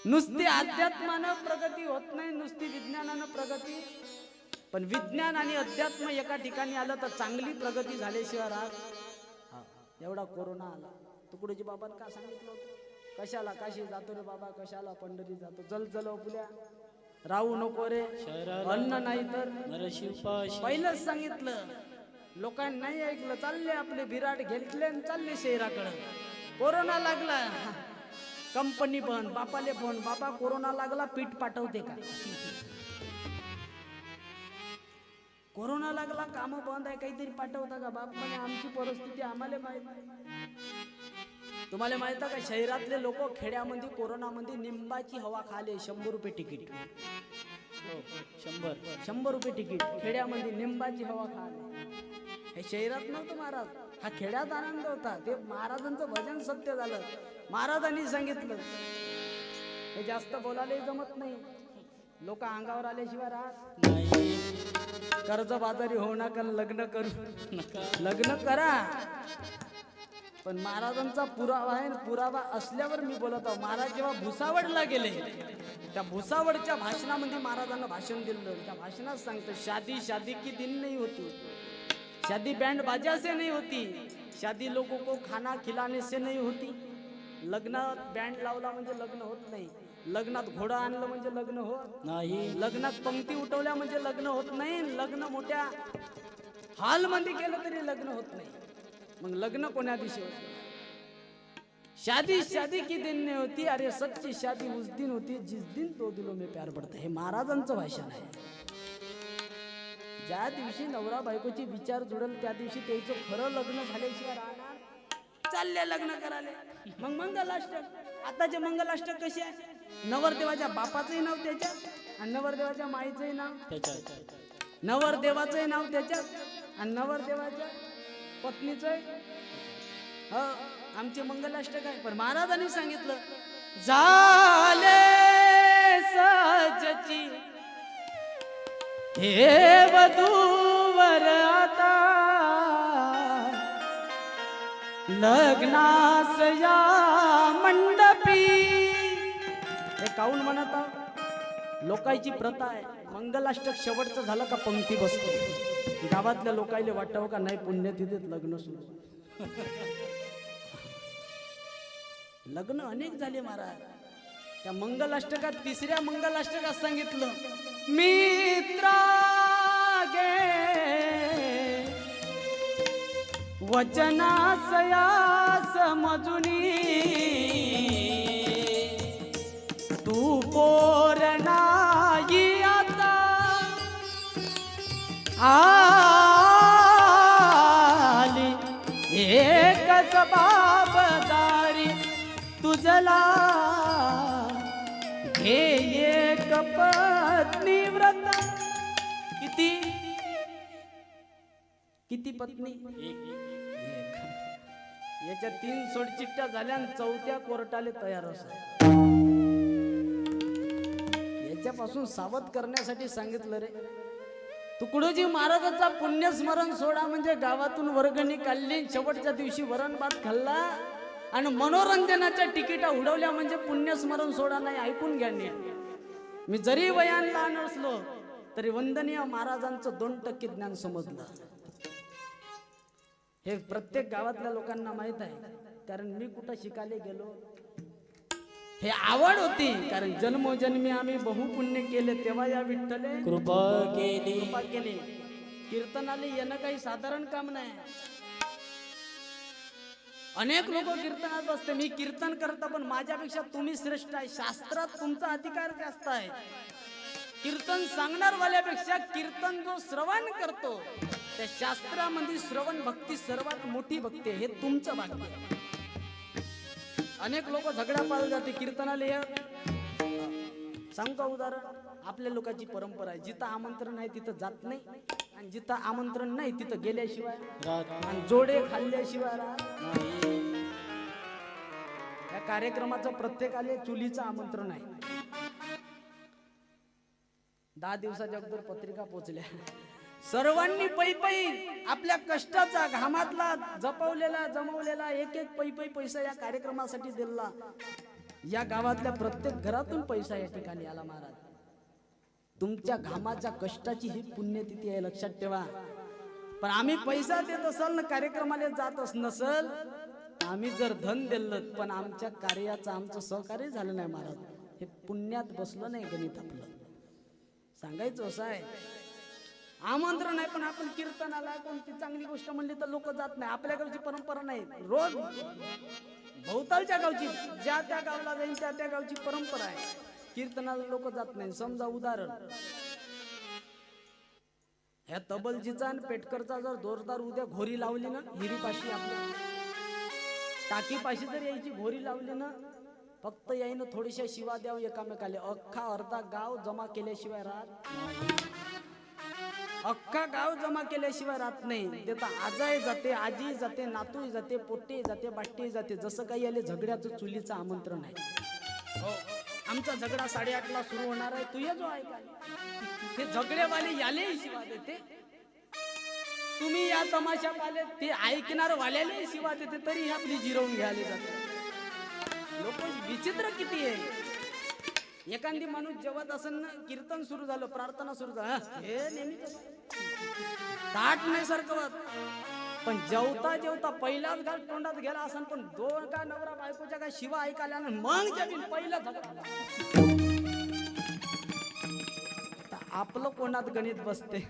नुसती अध्यात्मानं प्रगती होत नाही, नुसती विज्ञानानं प्रगती. पण विज्ञान आणि अध्यात्म एका ठिकाणी आलं तर चांगली प्रगती झाल्याशिवाय राहत. एवढा कोरोना आला, तुकडोजी बाबांना का सांगितलं होतं? कशाला काशी जातो रे बाबा, कशाला पंढरी जातो? जल जल फुल्या राहू नको रे, अन्न नाही तर नरशिवपाशी. पहिलंच सांगितलं. लोकांनी नाही ऐकलं, चालले आपले विराट घेतले आणि चालले शहराकडे. कोरोना लागला, कंपनी बंद, बापाले फोन, बाबा कोरोना लागला, पीठ पाठवते का? कोरोना लागला, काम बंद आहे, काहीतरी पाठवता का? बाप म्हणे आमची परिस्थिती आम्हाला माहित नाही. तुम्हाला माहित आहे का, शहरातले लोक खेड्यामध्ये कोरोनामध्ये निंबाची हवा खाले. 100 रुपये तिकीट, 100 रुपये तिकीट. खेड्यामध्ये निंबाची हवा खाले. हे शहरात नव्हतं महाराज, हा खेड्यात आनंद होता. ते महाराजांचं भजन सत्य झालं. महाराजांनी सांगितलं, हे जास्त बोलायला जमत नाही, लोक अंगावर आल्याशिवाय राहत नाही कर्जबाजारी होऊ नका लग्न करू नका लग्न करा पण महाराजांचा पुरावा आहे पुरावा असल्यावर मी बोलत आहो महाराज जेव्हा भुसावळला गेले त्या भुसावळच्या भाषणामध्ये महाराजांना भाषण दिलं त्या भाषणात सांगतं शादी शादी की दिन नहीं होती शादी बैंड बाजा से नहीं होती शादी लोगों को खाना खिलाने से नहीं होती लग्नात बँड लावला म्हणजे लग्न होत नाही लग्नात घोडा आणलं म्हणजे लग्न होत नाही लग्नात पंक्ती उठवल्या म्हणजे लग्न होत नाही लग्न मोठ्या हॉल मध्ये केलं तरी लग्न होत नाही मग लग्न कोण्या दिवशी होत शादी शादी की दिन नहीं होती अरे सच्ची शादी उस दिन होती जिस दिन दो दिलों में प्यार पडतं हे महाराजांचं भाषण आहे ज्या दिवशी नवरा बायकोचे विचार जुळल त्या दिवशी त्याचं खरं लग्न झाल्याशिवाय राहणार चालले लग्न करायला मग मंगलाष्टक आताचे मंगलाष्टक कसे आहे नवरदेवाच्या बापाचंही नाव त्याच्यात आणि नवरदेवाच्या माईचंही नाव त्याच्यात नवरदेवाचंही नाव त्याच्यात आणि नवरदेवाच्या पत्नीचंही हो आमचे मंगलाष्टक आहे पण महाराजांनी सांगितलं झाले सजची हे वधूवर आता लग्नास या मंडपी हे काऊन म्हणत आहोत? लोकांची प्रथा आहे मंगलाष्टक शेवटचं झालं का पंक्ती बसतो गावातल्या लोकांना वाटावं का नाही पुण्यतिथीत लग्न सुरू लग्न अनेक झाले महाराज त्या मंगलाष्टकात तिसऱ्या मंगलाष्टकात सांगितलं मित्रा गे वचनासया समजुनी तू पोर नाही आता आली एक जबाबदारी तुझला घे एक पत्नी व्रत किती किती पत्नी याच्या 3 सोडचिट्ट्या झाल्या आणि 4थ्या कोर्टाले तयार असत याच्यापासून सावध करण्यासाठी सांगितलं रे तुकडोजी महाराजांचा पुण्यस्मरण सोहळा म्हणजे गावातून वर्गणी काढली शेवटच्या दिवशी वरण भात खाल्ला आणि मनोरंजनाच्या तिकिटा उडवल्या म्हणजे पुण्यस्मरण सोहळा नाही ऐकून घ्या नीट मी जरी वयानला नसलो तरी वंदनीय महाराजांचं 2% ज्ञान समजलं हे प्रत्येक गावातल्या लोकांना माहित आहे कारण मी कुठं शिकायला गेलो हे आवड होती कारण जन्मोजन्मी आम्ही बहुपुण्य केले तेव्हा या विठ्ठले कृपा केली कृपा केली कीर्तनाला येणं काही साधारण काम नाही अनेक लोक कीर्तनात बसते मी कीर्तन करता पण माझ्यापेक्षा तुम्ही श्रेष्ठ आहे शास्त्रात तुमचा अधिकार जास्त आहे कीर्तन सांगणार वाल्यापेक्षा कीर्तन जो श्रवण करतो त्या शास्त्रामध्ये श्रवण भक्ती सर्वात मोठी भक्ती आहे हे तुमचं भाग्य आहे. अनेक लोक झगडा पाळले जाते कीर्तनाला या सांगू का उदाहरण आपल्या लोकांची परंपरा आहे जिथं आमंत्रण आहे तिथं जात नाही आणि जिथं आमंत्रण नाही तिथं गेल्याशिवाय आणि जोडे खाल्ल्याशिवाय या कार्यक्रमाचं प्रत्येकाला चुलीचं आमंत्रण आहे 10 दिवसाच्या अगोदर पत्रिका पोचल्या सर्वांनी पै पै आपल्या कष्टाचा घामातला जपवलेला जमवलेला एक पै पैसा या कार्यक्रमासाठी दिला या गावातल्या प्रत्येक घरातून पैसा या ठिकाणी आला महाराज तुमच्या घामाच्या कष्टाची ही पुण्यतिथी आहे लक्षात ठेवा पण आम्ही पैसा देत असाल ना कार्यक्रमाला जात नसल आम्ही जर धन दिलं पण आमच्या कार्याचं आमचं सहकार्य झालं नाही महाराज हे पुण्यात बसलं नाही गणित आपलं सांगायचं असं आहे आमंत्रण आहे पण आपण कीर्तनाला कोणती चांगली गोष्ट म्हणली तर लोक जात नाही आपल्या गावची परंपरा नाही रोज भोवतालच्या गावची ज्या त्या गावला जाईन त्या त्या गावची परंपरा आहे कीर्तनाला लोक जात नाही समजा उदाहरण ह्या तबलजीचा आणि पेटकरचा जर जोरदार उद्या घोरी लावली ना हिरीपाशी आपल्या टाकीपाशी जर यायची घोरी लावली ना फक्त याईनं थोडीशा शिवा द्यावं एकामेकाले अख्खा अर्धा गाव जमा केल्याशिवाय राहत अख्खा गाव जमा केल्याशिवाय राहत नाही देता आजाही जाते आजी जाते नातूही जाते पोट्टी जाते बाट्टी जाते जसं काही आले झगड्याचं चुलीचं आमंत्रण आहे आमचा झगडा 8:30ला सुरू होणार आहे, तू ये जो ऐकायला. ते झगडेवाले याले शिवा देते, तुम्ही या तमाशात आले ते ऐकणार वाल्याले शिवा देते, तरी ही आपली जिरवून घ्यायला जाते. लोक विचित्र किती आहे. एखादी माणूस जेवत असेल ना, कीर्तन सुरू झालं, प्रार्थना सुरू झालं, हे नेहमी ताट नाही सरकवत, पण जेवता जेवता पहिलाच घास तोंडात गेला असेल, पण दोन का नवरा बायकोच्या काय शिवा ऐकायला ना, मग जेवीन पहिला झगडा. आपलं कोणात गणित बसते,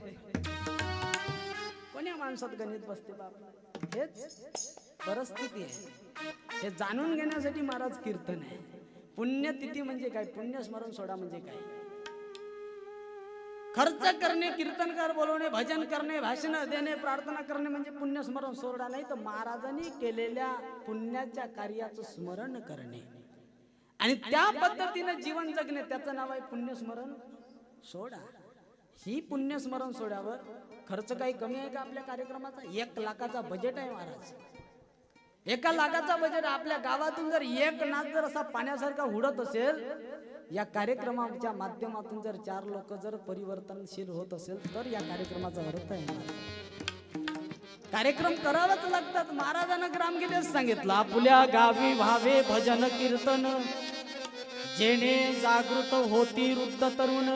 कोण्या माणसात गणित बसते बाप. हेच परिस्थिती आहे. हे जाणून घेण्यासाठी महाराज कीर्तन आहे. पुण्यतिथी म्हणजे काय, पुण्यस्मरण सोहळा म्हणजे काय. खर्च करणे, कीर्तनकार बोलवणे, भजन करणे, भाषण देणे, प्रार्थना करणे म्हणजे पुण्यस्मरण सोहळा नाही, तर महाराजांनी केलेल्या पुण्याच्या कार्याचं स्मरण करणे आणि त्या पद्धतीने जीवन जगणे, त्याचं नाव आहे पुण्यस्मरण सोहळा. ही पुण्यस्मरण सोहळ्यावर खर्च काही कमी आहे का आपल्या कार्यक्रमाचा? 1 लाखाचा बजेट आहे महाराज. 1 लाखाचा बजेट. आपल्या गावातून जर एक नाच जर असा पाण्यासारखा उडत असेल, या कार्यक्रमाच्या माध्यमातून जर 4 लोक जर परिवर्तनशील होत असेल, तर या कार्यक्रमाचा अर्थ आहे. कार्यक्रम करावाच लागतात. महाराजांना ग्रामगीतेत सांगितलं, आपुल्या गावी व्हावे भजन कीर्तन, जेणे जागृत होती वृद्ध तरुण,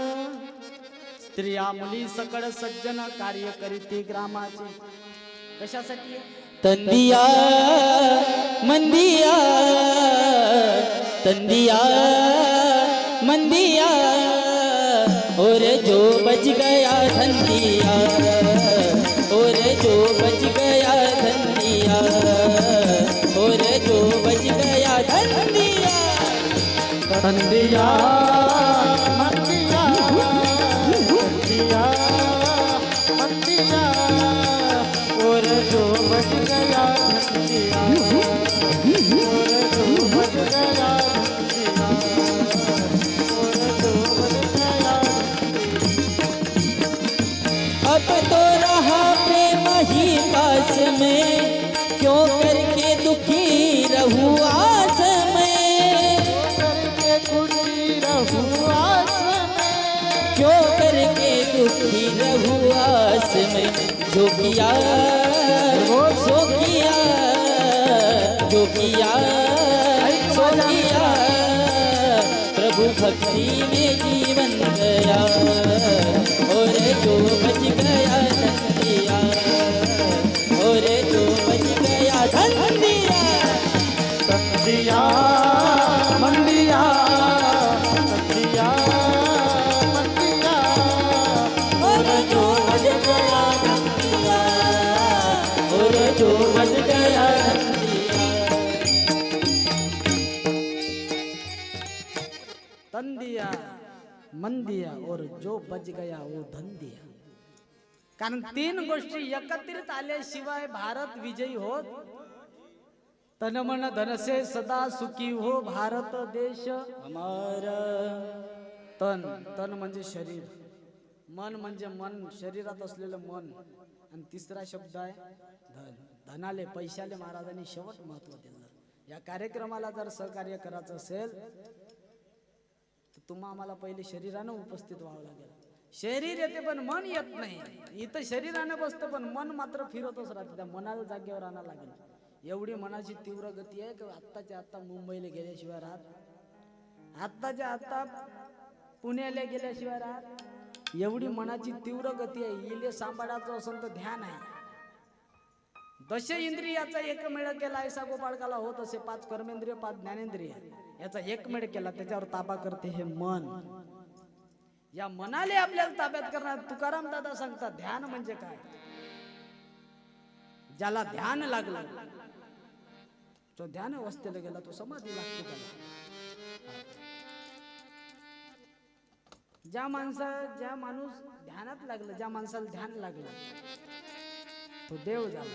स्त्रिया मुली सकळ सज्जन, कार्य करीती ग्रामाचे. कशासाठी? तंदिया मंदिया, तंदिया मंदिया, और जो बच गया धंदिया, और जो बच गया धंदिया, और जो बच गया धंदिया. तंदिया मंदिया, तंदिया मंदिया, और जो बच गया धंदिया, और जो बच गया धंदिया, और जो बच गया. अब तो रहा प्रेम ही पास में, क्यों करके दुखी रहूं आस में, करके खुशी रहूं आस में, क्यों करके दुखी रहूं आस में. जो किया सो किया, जो किया सो किया, प्रभु भक्ति में जीवन गया, और जो बच गया धंदिया, और जो बच गया धंदिया. तंदिया मंदिया, तंदिया मंदिया, और जो बच गया धंदिया, और जो बच गया धंदिया. तन दिया, मन दिया और जो बच गया वो धन दिया. कारण 3 गोष्टी एकत्रित आल्याशिवाय भारत विजयी होत. तन मन धन से सदा सुखी हो भारत देश हमारा. तन, तन म्हणजे शरीर, मन म्हणजे मन, शरीरात असलेलं मन, आणि तिसरा शब्द आहे धन. धनाले, पैशाले महाराजांनी शेवट महत्व दिलं. या कार्यक्रमाला जर सहकार्य करायचं असेल तर तुम्हा आम्हाला पहिले शरीरानं उपस्थित व्हावं लागेल. शरीर येते पण मन येत नाही. इथं शरीरानं बसतं पण मन मात्र फिरतच राहते. त्या मनाला जागेवर आणायला लागेल. एवढी मनाची तीव्र गती आहे की आत्ताच्या आत्ता मुंबईला गेल्याशिवाय राहत, आत्ताच्या आत्ता पुण्याला गेल्याशिवाय राहत. एवढी मनाची तीव्र गती आहे. इले सांभाळायचं असेल तर ध्यान आहे. 10 इंद्रियाचा एकमेळ केला ऐसा गोपाळकाला होत असे. 5 कर्मेंद्रिय 5 ज्ञानेंद्रिय याचा एकमेळ केला, त्याच्यावर ताबा करते हे मन. या मनाले आपल्याला ताब्यात करणार. तुकाराम दादा सांगतात ध्यान म्हणजे काय. ज्याला ध्यान लागलं तो ध्यान अवस्थेला गेला, तो समाधी लागते त्याला. ज्या माणूस ध्यानात लागलं, ज्या माणसाला ध्यान लागलं तो देव झाला.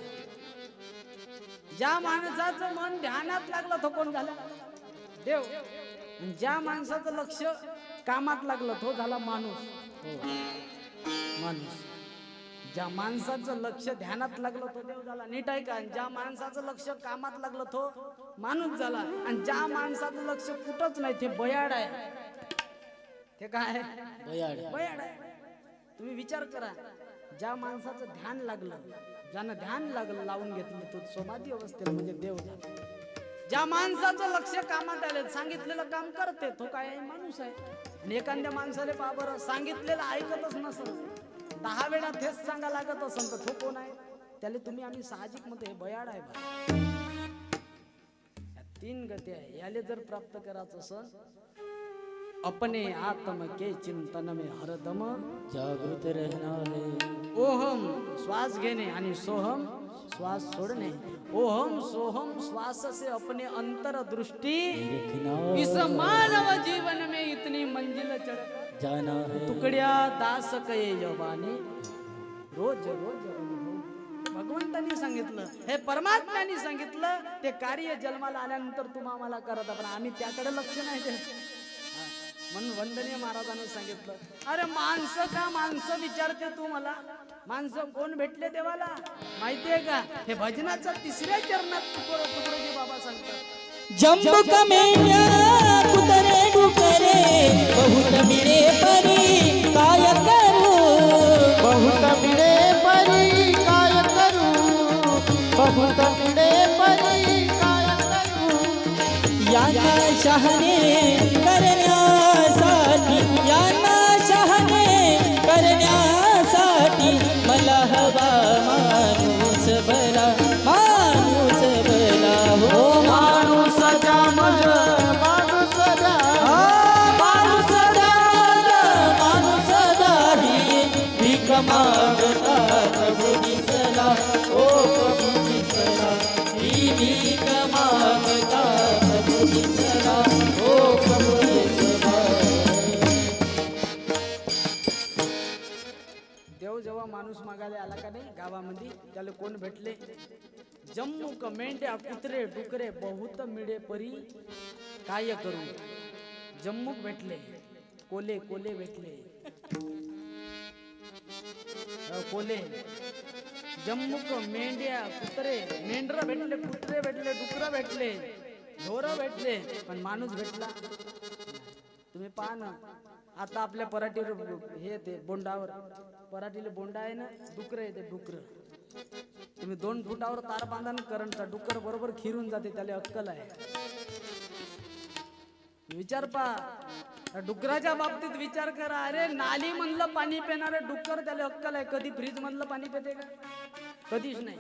ज्या माणसाचं मन ध्यानात लागलं तो कोण झाला? देव. आणि ज्या माणसाचं लक्ष कामात लागलं तो झाला माणूस. माणूस ज्या माणसाचं लक्ष ध्यानात लागलं तो देव झाला. नीट आहे का? ज्या माणसाचं लक्ष कामात लागलं तो माणूस झाला. आणि ज्या माणसाचं लक्ष कुठंच नाही ते बयाड आहे. ते काय बयाड. बयाड आहे. तुम्ही विचार करा, ज्या माणसाचं ध्यान लागलं, ज्यानं ध्यान लागलं लावून घेतलं तो समाधी अवस्थेला म्हणजे देव झाला. ज्या माणसाचं लक्ष कामात आलं, सांगितलेलं काम करते तो काय आहे? माणूस आहे. आणि एखाद्या माणसाला पहा बरं, सांगितलेलं ऐकतच नसेल, 10 वेळा तेच सांगा लागत असेल तर तो कोण आहे? त्याला तुम्ही आम्ही साहजिक मध्ये हे बयाड आहे बा. या 3 गती आहे. याले जर प्राप्त करायचं असेल, अपने आत्म के चिंतन में हरदम जागृत रहना है. ओहम श्वास घेणे आणि सोहम श्वास सोडणे. ओहम सोहम श्वास से अपने अंतर दृष्टि रखना इस मानव जीवन में इतनी मंजिल चढ़ जाना है. तुकड्या दास कये जवाने रोज रोज अनुभव. भगवंतांनी सांगितलं, हे परमात्म्याने सांगितलं, ते कार्य जन्माला आल्यानंतर तुम्ही आम्हाला करत, पण आम्ही त्याकडे लक्ष नाही देत. म्हणून वंदनीय महाराजांनी सांगितलं, अरे माणसं का माणसं विचारते तू मला? माणसं कोण भेटले देवाला माहितीये का? हे भजनाच्या 3ऱ्या चरणात तुकडोजी बाबा सांगतात. जम्बुक मेंढ्या कुतरे डुकरे बहुत मिळे परी काय करू. बहुत मिळे परी काय करू. बहुत मिळे परी काय करू. यांना शहाणे करण्यासाठी, यांना शहाणे करण्यासाठी मला हवा माणूस भला, माणूस भला हो. माणूस द्या मज माणूस द्या. माणूस दादा, माणूस दाही भीक मागता प्रभू दिसला, ओ प्रभू दिसला. ही भीक मागता प्रभू दिसला, ओ प्रभू दिसला. देव जेव्हा माणूस मागायला आला का नाही गावामध्ये, त्याला कोण भेटले? जम्मुक मेंढ्या कुत्रे डुकरे बहुत मिळे परी काय करू. जम्मुक भेटले, कोले कोले भेटले, कोले जम्मुक मेंढ्या कुत्रे, मेंढर भेटले, कुत्रे भेटले, डुकर भेटले, ढोर भेटले, पण माणूस भेटला. तुम्ही पहा ना, आता आपल्या पराठीवर हे ते बोंडावर, पराठीला बोंडा आहे ना, डुकर आहे ते डुकर. तुम्ही 2 फुटावर तार बांधा ना करंटचा, डुकर बरोबर खिरून जाते, त्याला अक्कल आहे. विचार पहा, डुकराच्या बाबतीत विचार करा. अरे नाली मधलं पाणी पिणारे डुक्कर, त्याला अक्कल आहे. कधी फ्रीज मधलं पाणी पिते का? कधीच नाही.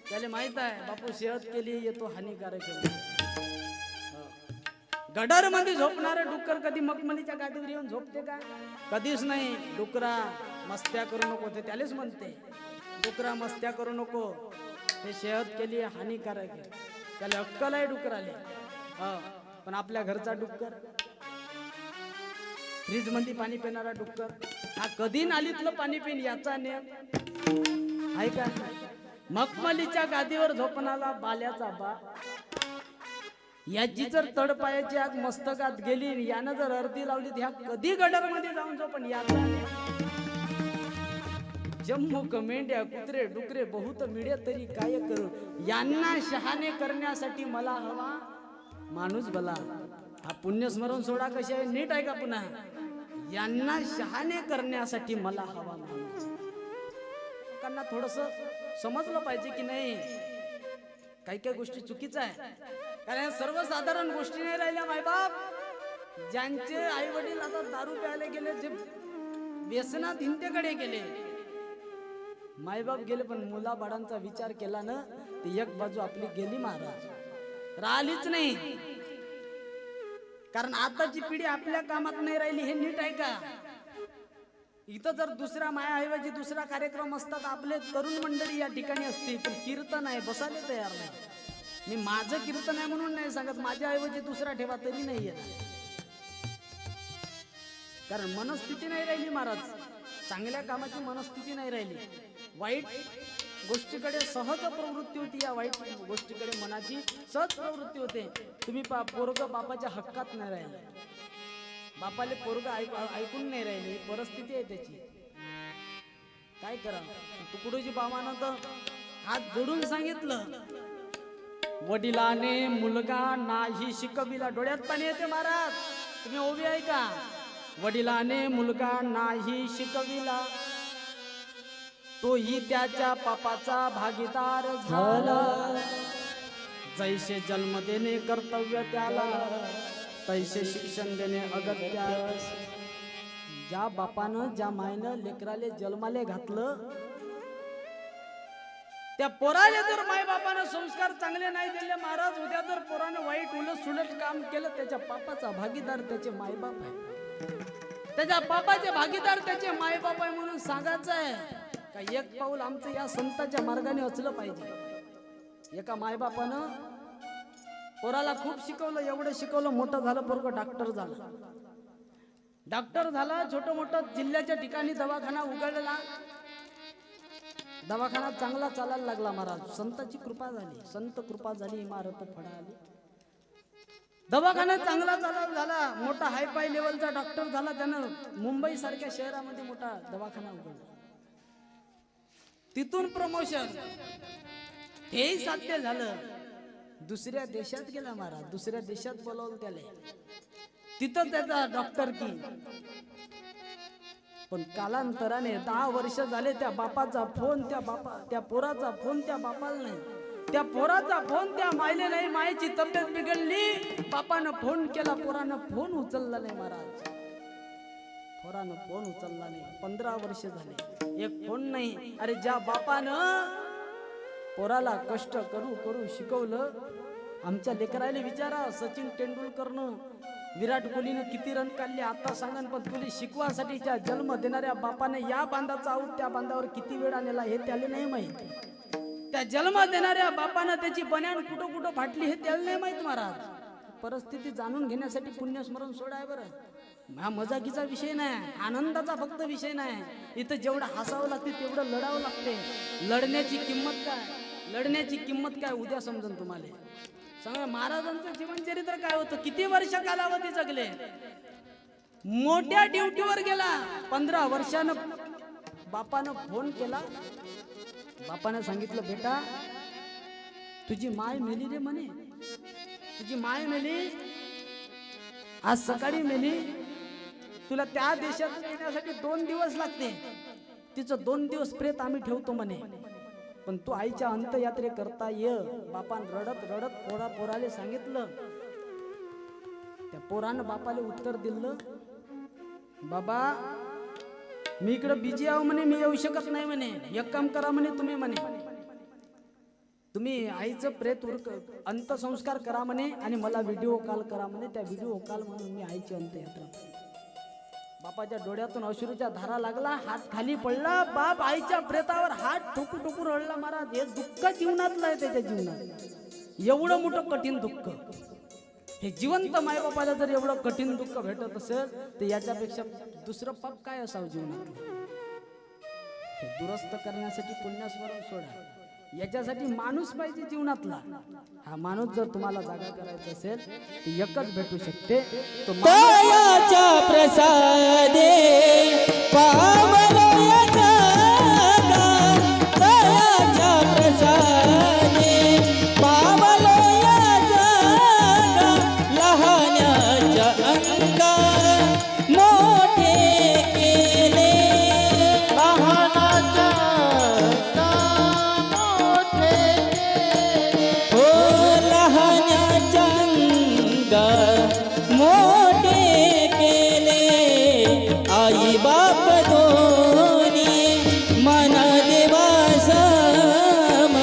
त्याला माहित आहे बापू सेहत केली येतो हानिकारक आहे. गडर मध्ये झोपणारे डुक्कर कधी मखमलीच्या गादीवर येऊन झोपते का? कधीच नाही. डुकरा मस्त्या करू नको, ते त्यालाच म्हणते डुकरा मस्त्या करू नको, हे सेहत केली हानिकारक आहे. त्याला अक्कल आहे डुकराले. पण आपल्या घरचा डुक्कर, फ्रीज मध्ये पाणी पिणारा डुक्कर, हा कधी नालीतलं पाणी पिन याचा नियम आहे का? मखमलीच्या गादीवर झोपणारा बाल्याचा बा, याची जर तडपायाची आग मस्तकात गेली, यानं जर अर्धी लावली, ह्या कधी गडर मध्ये जाऊन झोपण याचा नियम. जम्मुक मेंढ्या कुत्रे डुकरे बहुत मिळे तरी काय करू. यांना शहाणे करण्यासाठी मला हवा माणूस भला. हा पुण्यस्मरण सोडा कशी आहे, नीट आहे का पुन्हा? यांना शहाणे करण्यासाठी मला हवा माणूस. लोकांना थोडस समजलं पाहिजे की नाही, काही काही गोष्टी चुकीचं आहे. कारण सर्वसाधारण गोष्टी नाही राहिल्या. मायबाप ज्यांचे आई वडील आता दारू प्यायला गेले, जे व्यसनात हिंतेकडे गेले, मायबाप गेले, पण मुला बाळांचा विचार केला ना, ती एक बाजू आपली गेली महाराज, राहिलीच नाही. कारण आताची पिढी आपल्या कामात नाही राहिली, हे नीट आहे का? इथं जर दुसऱ्या मायाऐवजी दुसरा कार्यक्रम असतात, आपले तरुण मंडळी या ठिकाणी असते, पण कीर्तन आहे बसायला तयार नाही. मी माझं कीर्तन आहे म्हणून नाही सांगत, माझ्या ऐवजी दुसरा ठेवा तरी नाही येणार. कारण मनस्थिती नाही राहिली महाराज, चांगल्या कामाची मनस्थिती नाही राहिली. वाईट गोष्टीकडे सहज प्रवृत्ती होती, या वाईट गोष्टीकडे मनाची सहज प्रवृत्ती होते. तुम्ही पोरग बापाच्या हक्कात नाही राहिले, बापाले पोरग ऐकून नाही राहिले, ही परिस्थिती आहे त्याची. काय करा तुकडोजी बाबानं तर हात जोडून सांगितलं, वडिलाने मुलगा नाही शिकविला. डोळ्यात पाणी येते महाराज, तुम्ही उभी आहे का? वडिलाने मुलगा नाही शिकविला, तोही त्याच्या पापाचा भागीदार झाला. जैसे जन्म देणे कर्तव्य त्याला, तैसे शिक्षण देणे अगत्य. ज्या बापानं ज्या मायनं लेकराले जन्माले घातलं, त्या पोराले जर माय बापानं संस्कार चांगले नाही दिले महाराज, उद्या जर पोरानं वाईट उलट सुलट काम केलं, त्याच्या पापाचा भागीदार त्याचे मायबाप आहे. त्याच्या पापाचे भागीदार त्याचे मायबाप आहे म्हणून सांगायचं आहे का एक पाऊल आमचं या संतांच्या मार्गाने असलं पाहिजे. एका मायबापानं पोराला खूप शिकवलं, एवढं शिकवलं, मोठं झालं पोरगं, डॉक्टर झालं. डॉक्टर झाला, छोटं मोठं जिल्ह्याच्या ठिकाणी दवाखाना उघडला. दवाखाना चांगला चालायला लागला महाराज. संताची कृपा झाली, संत कृपा झाली, इमारत फळा आली. दवाखाना चांगला चालायला झाला, मोठा हायफाय लेवलचा डॉक्टर झाला. त्यानं मुंबई सारख्या शहरामध्ये मोठा दवाखाना उघडला. तिथून प्रमोशन हेही साध्य झालं. दुसऱ्या देशात गेला महाराज, दुसऱ्या देशात बोलवलं त्याला, तिथं त्याचा डॉक्टर की. पण कालांतराने 10 वर्ष झाले, त्या बापाचा फोन त्या पोराचा फोन त्या बापाला नाही, त्या पोराचा फोन त्या मायले नाही. मायची तब्येत बिघडली, बापानं फोन केला, पोरानं फोन उचलला नाही महाराज. पोरानं फोन उचलला नाही. 15 वर्ष झाले, एक फोन नाही. अरे ज्या बापानं पोराला कष्ट करू करू शिकवलं, आमच्या लेकराला विचारा, सचिन तेंडुलकरनं विराट कोहलीनं किती रन काढले आता सांगन, पण तुला शिकवासाठी त्या जन्म देणाऱ्या बापाने या बांधाचा आऊट त्या बांधावर किती वेळा नेला हे त्याला नाही माहित. त्या जन्म देणाऱ्या बापानं त्याची बन्यान कुठं कुठं फाटली हे त्याला नाही माहित महाराज. परिस्थिती जाणून घेण्यासाठी पुण्यस्मरण सोडाय बरं. हा मजाकीचा विषय नाही, आनंदाचा फक्त विषय नाही. इथं जेवढं हसावं लागते तेवढं लढावं लागते. लढण्याची किंमत काय, लढण्याची किंमत काय उद्या समजून तुम्हाला सांगा. महाराजांचं जीवनचरित्र काय होतं, किती वर्ष कालावधी जगले, मोठ्या ड्युटीवर गेला. 15 वर्षानं बापानं फोन केला. बापानं सांगितलं, बेटा तुझी माय मेली रे म्हणे, तुझी माय मेली, आज सकाळी मेली. तुला त्या देशात येण्यासाठी 2 दिवस लागते. तिचं 2 दिवस प्रेत आम्ही ठेवतो म्हणे, पण तू आईच्या अंत्ययात्रे करता ये. बापान रडत रडत पोराले सांगितलं. त्या पोरानं बापाले उत्तर दिलं, बाबा मी इकडे बिजी आहो म्हणे, मी येऊ शकत नाही म्हणे. एक काम करा म्हणे, तुम्ही आईचं प्रेत अंत्यसंस्कार करा म्हणे आणि मला व्हिडिओ कॉल करा म्हणे. त्या व्हिडिओ कॉल म्हणून मी आईची अंत्ययात्रा. बापाच्या डोळ्यातून अश्रूच्या धारा लागला, हात खाली पडला. बाप आईच्या प्रेतावर हात ठोकू ठोकू रडला महाराज. हे दुःख जीवनातलं आहे, त्याच्या जीवनात एवढं मोठं कठीण दुःख. हे जिवंत मायबापाला जर एवढं कठीण दुःख भेटत असेल तर याच्यापेक्षा दुसरं पाप काय असावं जीवनात. हे दुरुस्त करण्यासाठी पुण्यस्मरण सोडा. याच्यासाठी माणूस पाहिजे जीवनातला. हा माणूस जर तुम्हाला जागा करायचा असेल तर एकच भेटू शकते, तो दयाच्या प्रसादे पावलो या जगा, दयाच्या प्रसादे पावलो या जगा. लहान्याच्या अंगा मोठे केले, लहानाच्या मोठे केले. आई बाप दोन्ही मन देवा सम,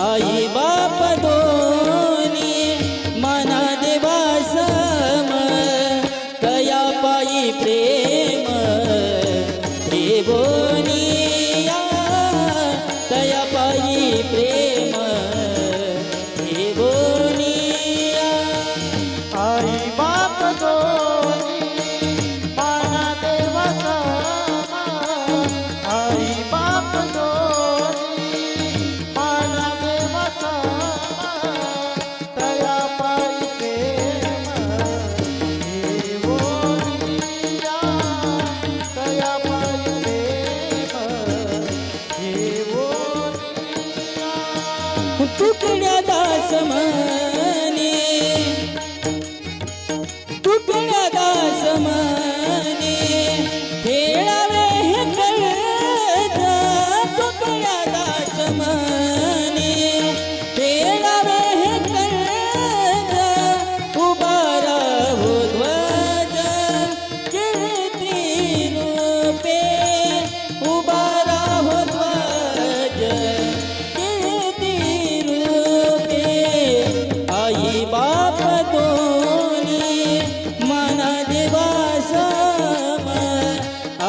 आई बाप दोन्ही मन देवा सम. तया पायी प्रेम हे बोनिया, तया पायी प्रेम हे बोनिया. आई बाप दोन्ही मन देवा सम,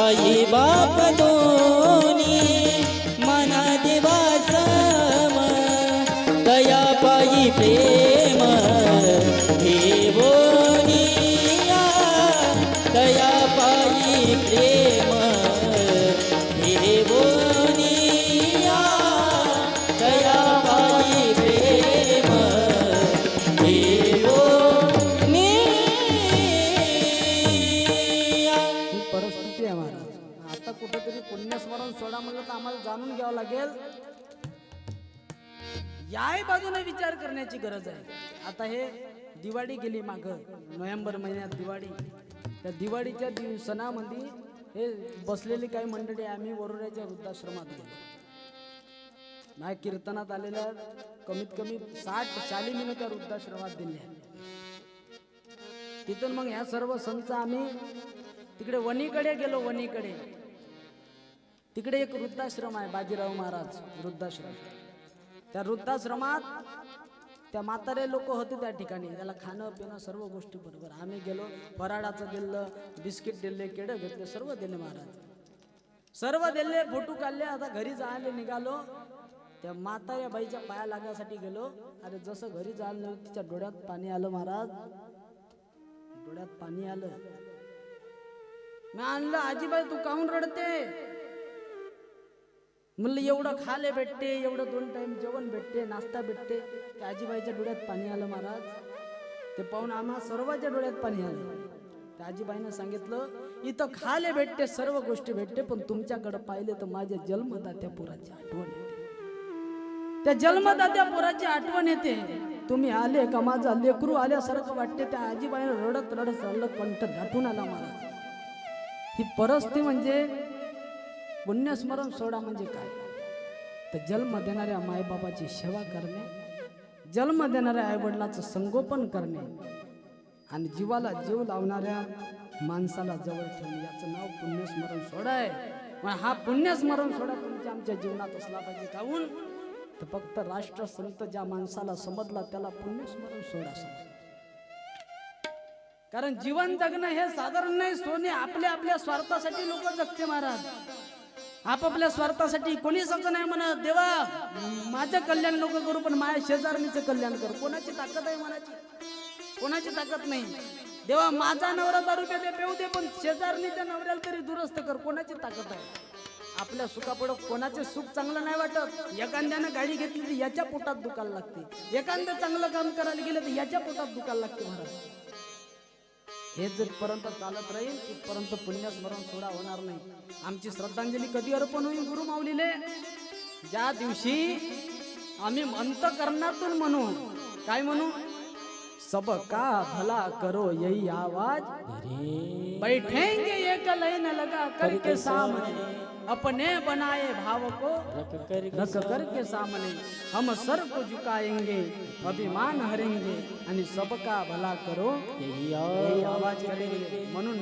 आई बाप दोन्ही मना देवा सम दया पायी प्रेम हे बोनिया दया पायी प्रेम हे बोनिया दया पायी प्रेम हे बोनिया. ही परिस्थिती आहे महाराज. आता कुठेतरी पुण्यस्मरण सोडा म्हणलं तर आम्हाला जाणून घ्यावं लागेल. याही बाजूने विचार करण्याची गरज आहे. आता हे दिवाळी गेली माग, नोव्हेंबर महिन्यात दिवाळी. त्या दिवाळीच्या सणामध्ये हे बसलेली काही मंडळी आम्ही वरोऱ्याच्या वृद्धाश्रमात गेलो. माझ्या कीर्तनात आलेल्या कमीत कमी 60 शालिनीने त्या वृद्धाश्रमात दिल्या. तिथून मग ह्या सर्व संत आम्ही तिकडे वणीकडे गेलो. वणीकडे तिकडे एक वृद्धाश्रम आहे, बाजीराव महाराज वृद्धाश्रम. त्या वृद्धाश्रमात त्या म्हातारे लोक होते त्या ठिकाणी. त्याला खाणं पिणं सर्व गोष्टी बरोबर. आम्ही गेलो, फराळाचं दिलं, बिस्किट दिले, केळं घेतले, सर्व दिले महाराज. सर्व दिले, फोटो काढले. आता घरी जायला निघालो. त्या म्हाताऱ्या बाईच्या पाया लागायसाठी गेलो. अरे जसं घरी जायला तिच्या डोळ्यात पाणी आलं महाराज, डोळ्यात पाणी आलं. मी आणलं, आजीबाई तू काहून रडते? म्हणलं एवढं खाले भेटते, एवढं 2 टाइम जेवण भेटते, नाश्ता भेटते. त्या आजीबाईच्या डोळ्यात पाणी आलं महाराज. ते पाहून आम्हा सर्वांच्या डोळ्यात पाणी आलं. त्या आजीबाईनं सांगितलं इथं खाले भेटते, सर्व गोष्टी भेटते, पण तुमच्याकडे पाहिले तर माझ्या जन्मदात्या पोराची आठवण येते. त्या जन्मदात्या पोराची आठवण येते. तुम्ही आले का माझा लेकरू आल्यासारखं वाटते. त्या आजीबाईनं रडत रडत चाललं, कंठ गाठून आला महाराज. ही परिस्थिती म्हणजे पुण्यस्मरण सोडा म्हणजे काय? तर जन्म देणाऱ्या मायबाबाची सेवा करणे, जन्म देणाऱ्या आईवडिलाचं संगोपन करणे आणि जीवाला जीव लावणाऱ्या माणसाला जवळ ठेवणे, याचं नाव पुण्यस्मरण सोडा आहे. मग हा पुण्यस्मरण सोडा तुमच्या आमच्या जीवनात असला पाहिजे. काहून तर फक्त राष्ट्रसंत ज्या माणसाला समजला त्याला पुण्यस्मरण सोडा समजलं. कारण जीवन जगणं हे साधारण नाही. सोने आपल्या आपल्या स्वार्थासाठी लोक जगते महाराज. आपापल्या स्वार्थासाठी कोणी असं नाही म्हणत देवा माझं कल्याण नको करू पण माझ्या शेजारणीचं कल्याण कर. कोणाची ताकद आहे मनाची? कोणाची ताकद नाही. देवा माझा नवरा दारू पे पेऊ दे पण शेजारणीच्या नवऱ्याला तरी दुरुस्त कर. कोणाची ताकद आहे? आपल्या सुखापुढं कोणाचे सुख चांगलं नाही वाटत. एखाद्यानं गाडी घेतली तर याच्या पोटात दुखायला लागते, एखादं चांगलं काम करायला गेलं तर याच्या पोटात दुखायला लागते महाराज. हे जरपर्यंत चालत राहील तिथपर्यंत पुण्यस्मरण सोडा होणार नाही. आमची श्रद्धांजली कधी अर्पण होईल गुरु माऊलीले? ज्या दिवशी आम्ही अंतकरणातून म्हणू. काय म्हणू? सबका भला करो यही आवाज, बैठेंगे एक लाइन लगा करके सामने, अपने बनाए भाव को रख करके सामने, हम सर को झुकाएंगे अभिमान हरेंगे आणि सबका भला करो यही आवाज करेंगे. म्हणून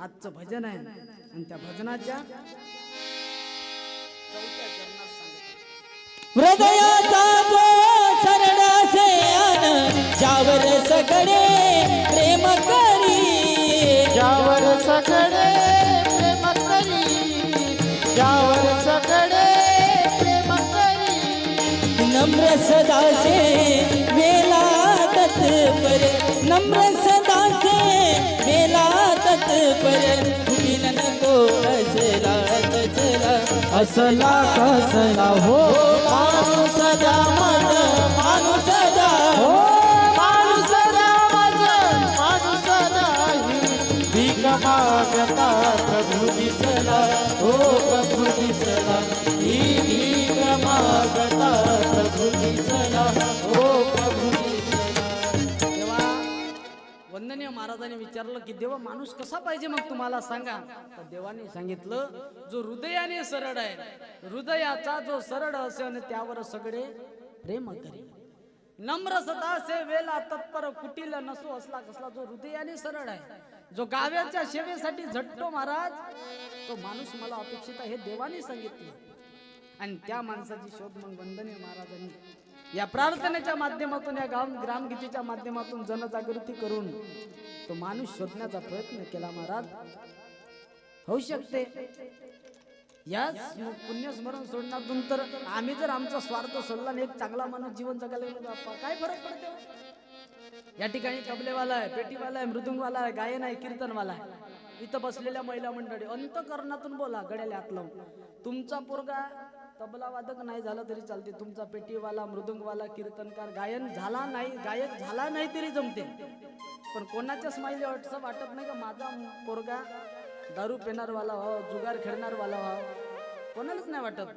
आजचं भजन आहे आणि त्या भजनाच्या 4थ्या चरणात सांगितलं हृदयाचा जो सरळ सेन ज्यावर सगळे प्रेम करी, ज्यावर सगळे प्रेम करी, ज्यावर सगळे प्रेम करी. नम्र सदाचे वेला तत्पर, नम्र सदाचे वेला तत्पर, भूमीन नको असला तसला, असला कसला हो माणूस जामत माणूस जा हो माणूस रामज माणूस नाही. भीक मागता प्रभू दिसला हो प्रभू दिसला, ही भीक मागता प्रभू दिसला, हो प्रभू दिसला. तेव्हा वंदनीय महाराजांनी विचारलं की देवा माणूस कसा पाहिजे मग तुम्हाला सांगा. तर देवाने सांगितलं जो हृदयाने सरळ आहे, हृदयाचा जो सरळ असेल त्यावर सगळे प्रेम करी. नम्र सदा से वेला तत्पर, कुटील नसो असला कसला. जो हृदयाने सरळ आहे, जो गाव्याच्या सेवेसाठी झटतो महाराज, तो माणूस मला अपेक्षित आहे हे देवाने सांगितलं. आणि त्या माणसाची शोध मग वंदनीय महाराजांनी या प्रार्थनेच्या माध्यमातून, या ग्रामगीतीच्या माध्यमातून जनजागृती करून तो माणूस शोधण्याचा प्रयत्न केला महाराज. होऊ शकते. या पुण्यस्मरण सोडण्यातून तर आम्ही जर आमचा स्वार्थ सोडला आणि एक चांगला माणूस जीवन जगायला गेलो तर काय फरक पडतो. या ठिकाणी तबलेवाला आहे, पेटीवाला आहे, मृदुंगवाला आहे, गायन आहे, कीर्तनवाला आहे. इथं बसलेल्या महिला मंडळी अंतःकरणातून बोला, गड्याला हात लावून. तुमचा पोरगा तबला वादक नाही झाला तरी चालते, तुमचा पेटीवाला, मृदुंगवाला, कीर्तनकार गायन झाला नाही, गायक झाला नाही तरी जमते. पण कोणाच्याच माईला असं वाटत नाही का माझा पोरगा दारू पिणारवाला व्हावं, जुगार खेळणारवाला व्हावं. कोणालाच नाही वाटत.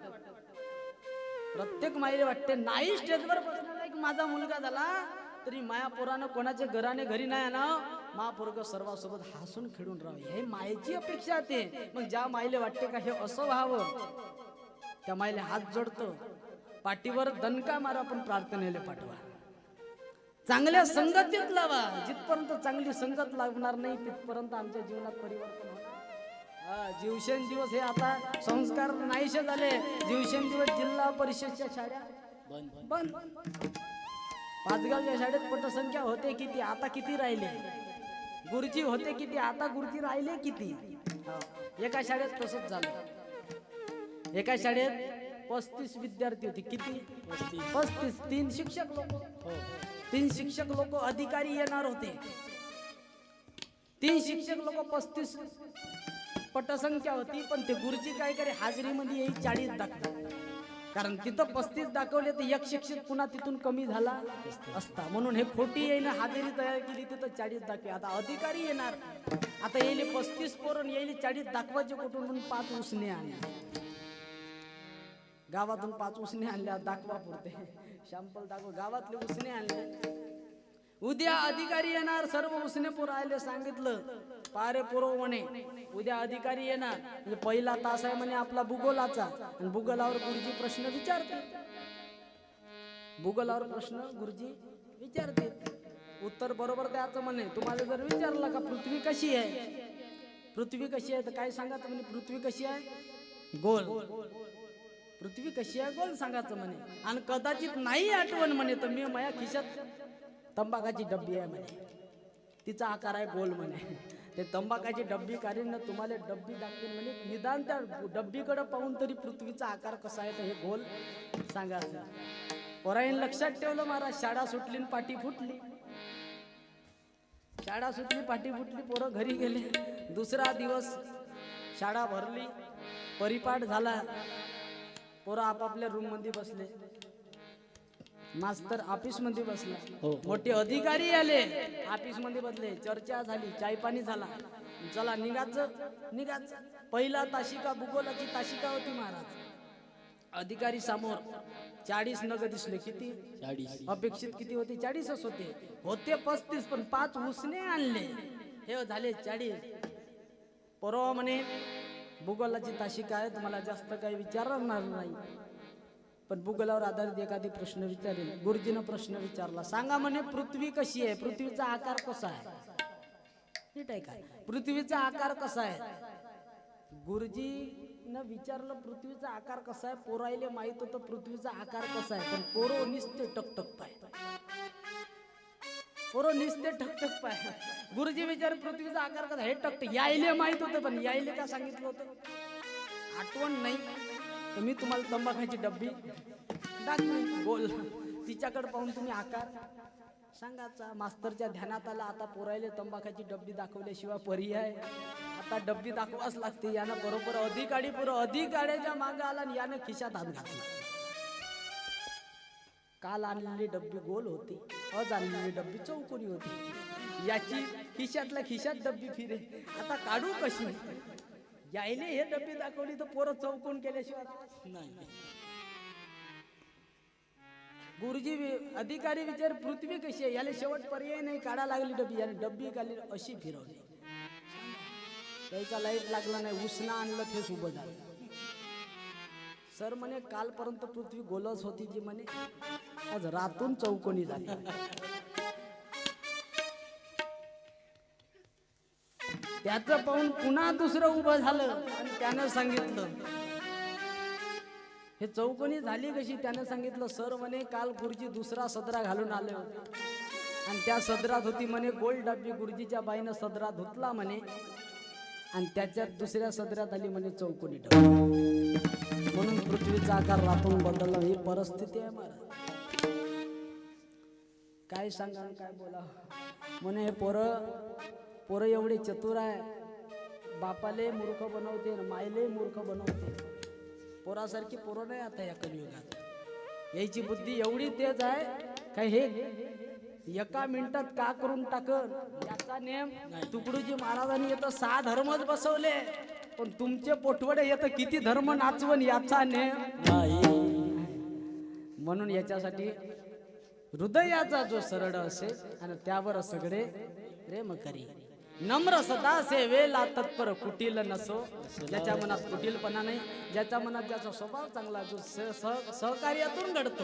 प्रत्येक माईला वाटते नाही स्टेजवर बसणार की माझा मुलगा झाला तरी माया पोरानं कोणाच्या घराने घरी नाही आणावं, महापोरग सर्वांसोबत हसून खेळून राहावं, हे मायेची अपेक्षा आहे. मग ज्या माईले वाटते का हे असं व्हावं, त्या माईले हात जोडतो, पाठीवर दणका मारा, पण प्रार्थनेले पाठवा. चांगल्या संगतीत लावा. जिथपर्यंत चांगली संगत लागणार नाही तिथपर्यंत आमच्या जीवनात परिवर्तन होणार. दिवसेंदिवस हे आता संस्कार नाहीसे झाले. दिवसेंदिवस जिल्हा परिषदच्या शाळा बंद. पाचगावच्या शाळेत पटसंख्या होते किती, आता किती राहिले. गुरुजी होते किती, आता गुरुजी राहिले किती. एका शाळेत तसंच झालं. एका शाळेत 35 विद्यार्थी होते. किती? 35. 3 शिक्षक लोक. 3 शिक्षक लोक अधिकारी येणार होते. 3 शिक्षक लोक 35 पटसंख्या होती. पण ते गुरुजी काय करे हाजरीमध्ये येईल 40 दाखवले. कारण तिथं 35 दाखवले तर एक शिक्षक पुन्हा तिथून कमी झाला असता. म्हणून हे खोटी येईन हाजरी तयार केली, तिथं 40 दाखवे. आता अधिकारी येणार, आता येईल 35 पोरण येईल 40 दाखवायचे कुठून, म्हणून 5 उसने आणले. गावातून 5 उसने आणल्या दाखवा पुरते, शॅम्पल दाखव. गावातले उसने आणले. उद्या अधिकारी येणार, सर्व उसने पोर आले. सांगितलं पारे पोरो म्हणे उद्या अधिकारी येणार. म्हणजे पहिला तास आहे म्हणे आपला भूगोलाचा, आणि भूगोलावर गुरुजी प्रश्न विचारते. भूगोलावर प्रश्न गुरुजी विचारते, उत्तर बरोबर द्यायचं म्हणे. तुम्हाला जर विचारलं का पृथ्वी कशी आहे, पृथ्वी कशी आहे, तर काय सांगायचं म्हणे, पृथ्वी कशी आहे गोल. पृथ्वी कशी आहे गोल सांगायचं म्हणे. आणि कदाचित नाही आठवण म्हणे तर मी माझ्या खिशात तंबाखाची डब्बी आहे म्हणे, तिचा आकार आहे गोल म्हणे. ते तंबाखाची डब्बी काढीन ना तुम्हाला डब्बी दाखवेल म्हणे. निदान त्या डब्बीकडे पाहून तरी पृथ्वीचा आकार कसा आहे तर हे गोल सांगायचं. पोराईन लक्षात ठेवलं महाराज. शाळा सुटली आणि पाठी फुटली. शाळा सुटली, पाठी फुटली, पोरं घरी गेले. दुसरा दिवस शाळा भरली, परिपाठ झाला. पोरं आपापल्या रूम मध्ये बसले. मास्तर ऑफिस मध्ये बसला. मोठे अधिकारी आले, ऑफिस मध्ये बसले. चर्चा झाली, चाय पाणी झाला. चला निघाच. पहिला तासिका भूगोलाची तासिका होती महाराज. अधिकारी समोर 40 नग दिसले. किती? 40. अपेक्षित किती होते? 40च होते 35, पण 5 उसने आणले. हे झाले 40. परवा म्हणे भूगोलाची तासिका आहे, तुम्हाला जास्त काही विचारणार नाही, पण भूगोलावर आधारित एखादी प्रश्न विचारेल. गुरुजीनं प्रश्न विचारला, सांगा म्हणे पृथ्वी कशी आहे, पृथ्वीचा आकार कसा आहे. नीट आहे काय, पृथ्वीचा आकार कसा आहे. गुरुजीनं विचारलं पृथ्वीचा आकार कसा आहे. पोरायले माहित होतं पृथ्वीचा आकार कसा आहे, पण पोरो निसते टकटक पाय. पोरो निसते ठकठक पाय. गुरुजी विचार पृथ्वीचा आकार कसा, हे टकटक. यायले माहित होतं, पण यायले का सांगितलं होतं आठवण नाही. तर मी तुम्हाला तंबाखाची डब्बी दाखवी गोल, तिच्याकडे पाहून तुम्ही आकार सांगायचा. मास्तरच्या ध्यानात आला, आता पोरायले तंबाखाची डब्बी दाखवल्याशिवाय पर्याय. आता डब्बी दाखवाच लागते. यानं बरोबर अधिकारी पुरं अधिकाऱ्याच्या मागे आला आणि यानं खिशात हात घातला. काल आणलेली डब्बी गोल होती, आज आणलेली डब्बी चौकोनी होती. याची खिशातल्या खिशात डब्बी फिरे. आता काढू कशी. यायले हे डब्बी दाखवली तर पोरं चौकोन केल्याशिवाय नाही. गुरुजी अधिकारी विचार पृथ्वी कशी आहे. याला शेवट पर्याय नाही, काढा लागली डब्बी. याने डब्बी काढली अशी फिरवली. त्याचा लाईट लागला नाही, उसना आणलं, तेच उभं झालं. सर म्हणे कालपर्यंत पृथ्वी गोलच होती जी म्हणे, आज रातून चौकोनी झाली. त्याचं पाहून पुन्हा दुसरं उभं झालं आणि त्यानं सांगितलं हे चौकोनी झाली कशी. त्यानं सांगितलं सर म्हणे काल गुरुजी दुसरा सदरा घालून आले होते आणि त्या सदरात होती म्हणे गोल डब्बी. गुरुजीच्या बाईनं सदरा धुतला म्हणे आणि त्याच्यात दुसऱ्या सदऱ्यात आली म्हणजे चौकोनी ढग. म्हणून पृथ्वीचा आकार रातून बदलला, ही परिस्थिती आहे महाराज. काय सांगा आणि काय बोला. म्हणे हे पोरं एवढे चतुर आहे, बापाले मूर्ख बनवते आणि मायले मूर्ख बनवते. पोरासारखी पोरं नाही आता या कलियुगात. याची बुद्धी एवढी तेज आहे काय हे एका मिनिटात का करून टाकन. याचा नेम तुकडोजी महाराजांनी येतं 6 धर्मच बसवले, पण तुमचे पोटवडे येतं किती धर्म नाचवण याचा नेम नाही. म्हणून याच्यासाठी हृदयाचा जो सरळ असेल आणि त्यावर सगळे प्रेम करी. नम्र सदा सेवेला तत्पर, कुटील नसो. ज्याच्या मनात कुटीलपणा नाही, ज्याच्या मनात ज्याचा स्वभाव चांगला, जो सहकार्यातून घडतो,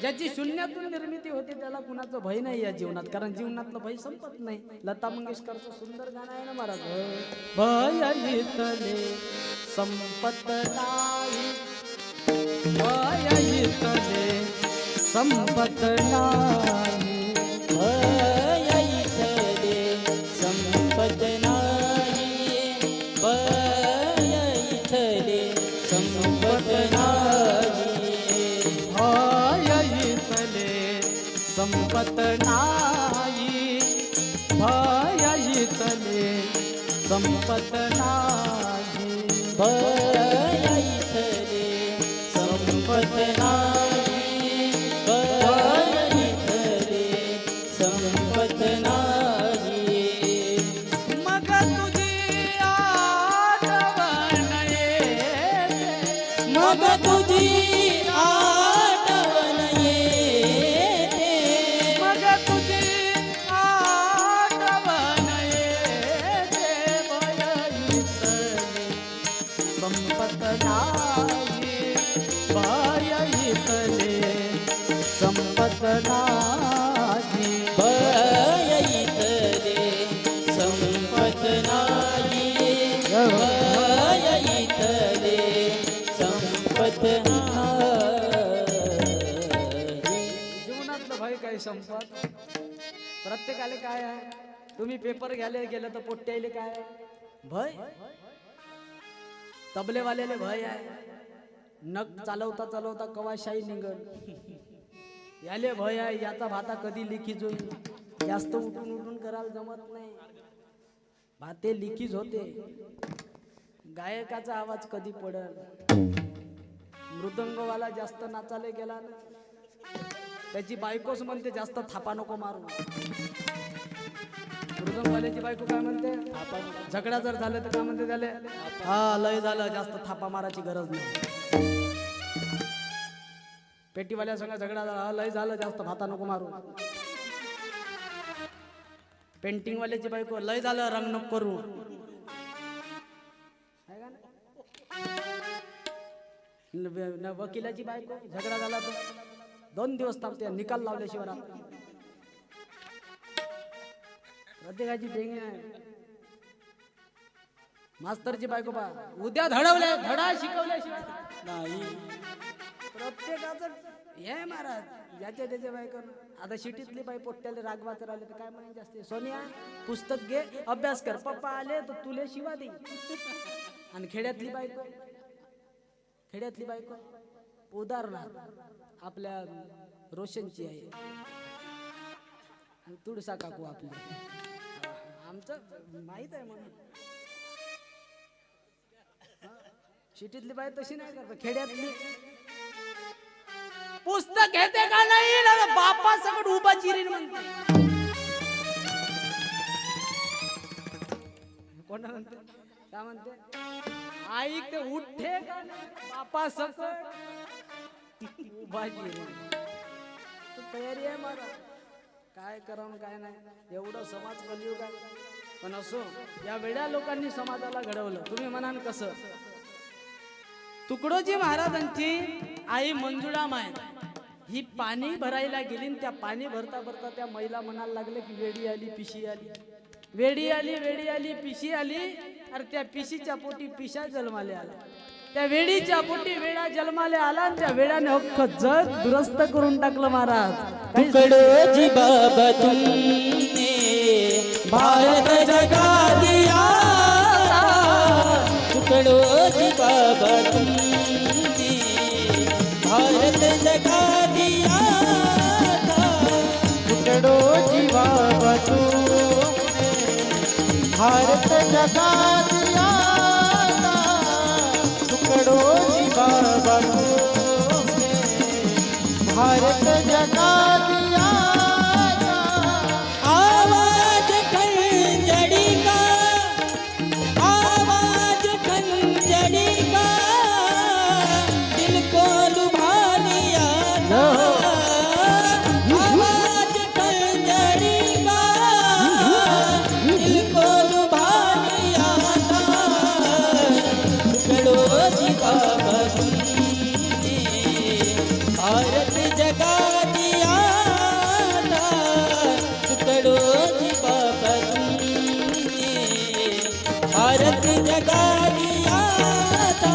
ज्याची शून्यातून निर्मिती होते, त्याला कुणाचं भय नाही या जीवनात. कारण जीवनातलं भय संपत नाही. लता मंगेशकरचं सुंदर गाणं आहे ना महाराज. भय इतले संपत नाही, भय इतले संपत नाही, भय इथले संपत नाही, भय इथले संपत नाही, भय इतले संपत नाही, भय इतले संपत नाही, भय इथले संपत नाही, भय इथले संपत नाही. मग तुझी आठवण येते, मग तुझी आठवण येते, मग तुझी आठवण येते, भय इतले संपत नाही, भय इतले संपत नाही, भय इथले संपत नाही, भय इथले संपत नाही. जीवनातलं भय काय संपत. प्रत्येकाले काय आहे. तुम्ही पेपर घ्यायला गेलं तर पोट्याले काय आहे? भय. तबलेवाल्याले भय आहे, नख चालवता चालवता कवा शाई निघल. याले भय आहे, याचा भाता कधी लिखीज होईल. जास्त उठून उठून करायला जमत नाही, भाते लिखीज होते. गायकाचा आवाज कधी पडल. मृदंगवाला जास्त नाचायला गेला ना, त्याची बायकोच म्हणते जास्त थापा नको मारू. मृदंगवाल्याची बायको काय म्हणते, झगडा जर झालं तर काय म्हणते त्याले, हा लय झालं, जास्त थापा मारायची गरज नाही. पेटीवाल्या संग झगडा झाला, लय झालं, जास्त भाता नको मारू. पेंटिंग वाल्याची बायको, लय झालं, रंग नको करू. वकिलाची बायको, झगडा झाला तर 2 दिवस थांबते, निकाल लावल्याशिवाय राहत नाही. प्रत्येकाची डेंगी आहे. मास्तरची बायको बा, उद्या धडा शिकवल्याशिवाय नाही. प्रत्येकाचं हे महाराज, ज्याच्या त्याच्या बायको. आता शिटीतली बाई पोट्याला रागवाच राहिले तर काय म्हणायचे असते, सोनिया पुस्तक घे, अभ्यास कर, पप्पा आले तर तुले शिवा दे. आणि खेड्यातली बायको उदाहरणार्थ आपल्या रोशनची आहे आणि तुळसा काकू आपली, आमचं माहित आहे म्हणून. शिटीतली बाई तशी नाही करत. खेड्यातली पुस्तक घेते का नाही ना, बापा सगळं उभा चिरीन म्हणते. कोणा म्हणते, काय म्हणते, आई ते उठे का नाही, बापा सकट उभा चिरीन. तयारी आहे मला, काय करावं काय नाही. एवढं समाज कलियुग आहे. पण असो, या वेड्या लोकांनी समाजाला घडवलं. तुम्ही म्हणाल कसं. तुकडोजी महाराजांची आई मंजुळा माय ही पाणी भरायला गेली, त्या पाणी भरता भरता त्या महिला म्हणायला लागले की वेडी आली पिशी आली, वेडी आली वेडी आली पिशी आली. अरे त्या पिशीच्या पोटी पिशा जन्माले आला, त्या वेडीच्या पोटी वेडा जन्माले आला, आणि त्या वेडाने अख्खं जग दुरुस्त करून टाकलं महाराज. तुकडोजी बाबा तुमने भारत जगा दिया, जी बाबा तुमने भारत जगा दिया था तुकड़ो जी बाबा तुमने भारत जगा दिया था। तुकड़ो जी बाबा तुमने भारत जगा दिया था। आवाज खंजरी का आवाज खंजरी का दिल को लुभा लिया था आवाज खंजरी का दिल को लुभा लिया था टुकड़ो जी बाबा तुमने भारत जगा दिया था टुकड़ो जी बाबा तुमने भारत जगा दिया था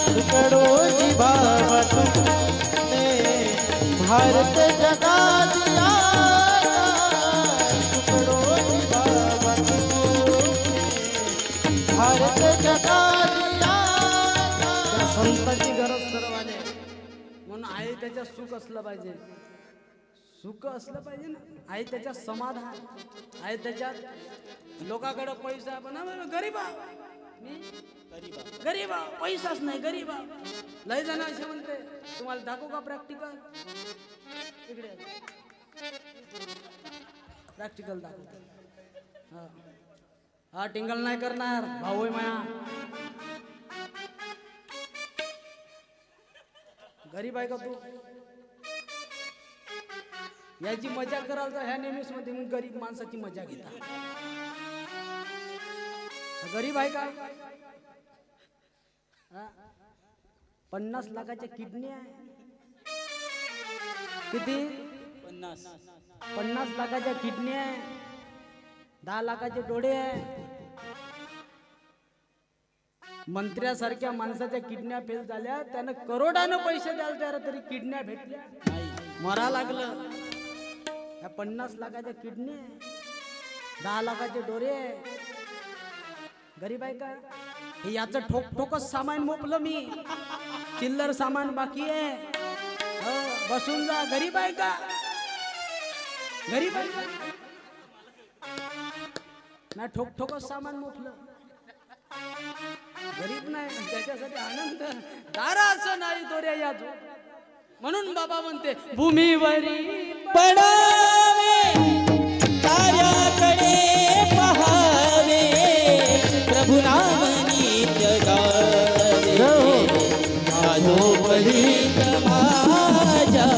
तुकड़ो जी बाबा तुमने भारत जगा दिया था। तुकड़ो जी बाबा तुमने भारत जगा दिया था। त्या संताची गरज सर्वांनी म्हणून आहे त्याच्यात सुख असलं पाहिजे सुख असलं पाहिजे ना आहे त्याच्यात समाधान आहे त्याच्यात लोकांकडे पैसा आहे, पण गरीब मी गरीब पैसाच नाही गरीब लय जण असे म्हणते तुम्हाला दाखवू का प्रॅक्टिकल इकडे प्रॅक्टिकल दाखव हा हा टिंगल नाही करणार भाऊ आहे माया गरीब आहे का तू याची मजा कराल तर ह्या नेहमीच मध्ये मी गरीब माणसाची मजा घेता गरीब आहे का हा? 50 लाखाच्या किडनी आहे किती 50 लाखाच्या किडनी आहे 10 लाखाचे डोळे आहे मंत्र्यासारख्या माणसाच्या किडन्या फेल झाल्या त्यानं करोडानं पैसे द्याल त्याला तरी किडन्या भेटल्या मरा लागलं ह्या 50 लाखाच्या किडनी 10 लाखाचे डोळे गरीब आहे का हे याचं ठोक ठोकच सामान मोपलं मी चिल्लर सामान बाकी आहे बसून जा गरीब आहे का गरीब आहे का ना ठोक ठोकच सामान मोपलं गरीब नाही त्याच्यासाठी आनंद दाराचं नाही दोऱ्या या म्हणून बाबा म्हणते भूमीवरी पडावे ताऱ्याकडे पहावे प्रभु नाम नित्य गावे या झोपडीत माझ्या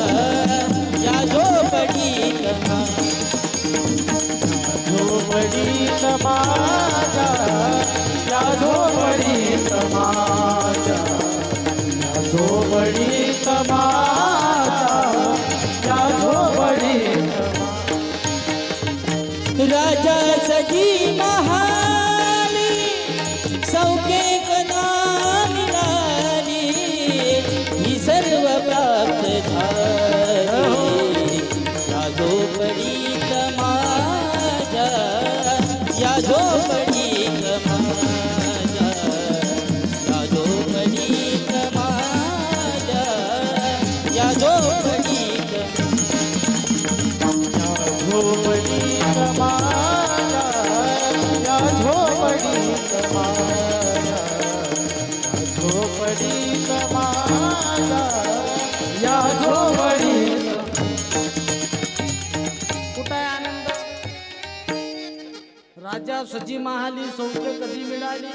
या झोपडीत झोपडीत माझ्या या झोपडीत माझ्या या झोपडीत माझ्या या झोपडीत राजा सजी महाली सौकेत मिळाली ही सर्व प्राप्त झाली या झोपडीत माझ्या या झोपडीत माझ्या या झोपडीत माझ्या या झोपडीत झोपडीत माझ्या या झोपडीत माझ्या झोपडीत माझ्या या झोपडीत कुठं आहे आनंद राजा सजी महाली सौख्य कधी मिळाली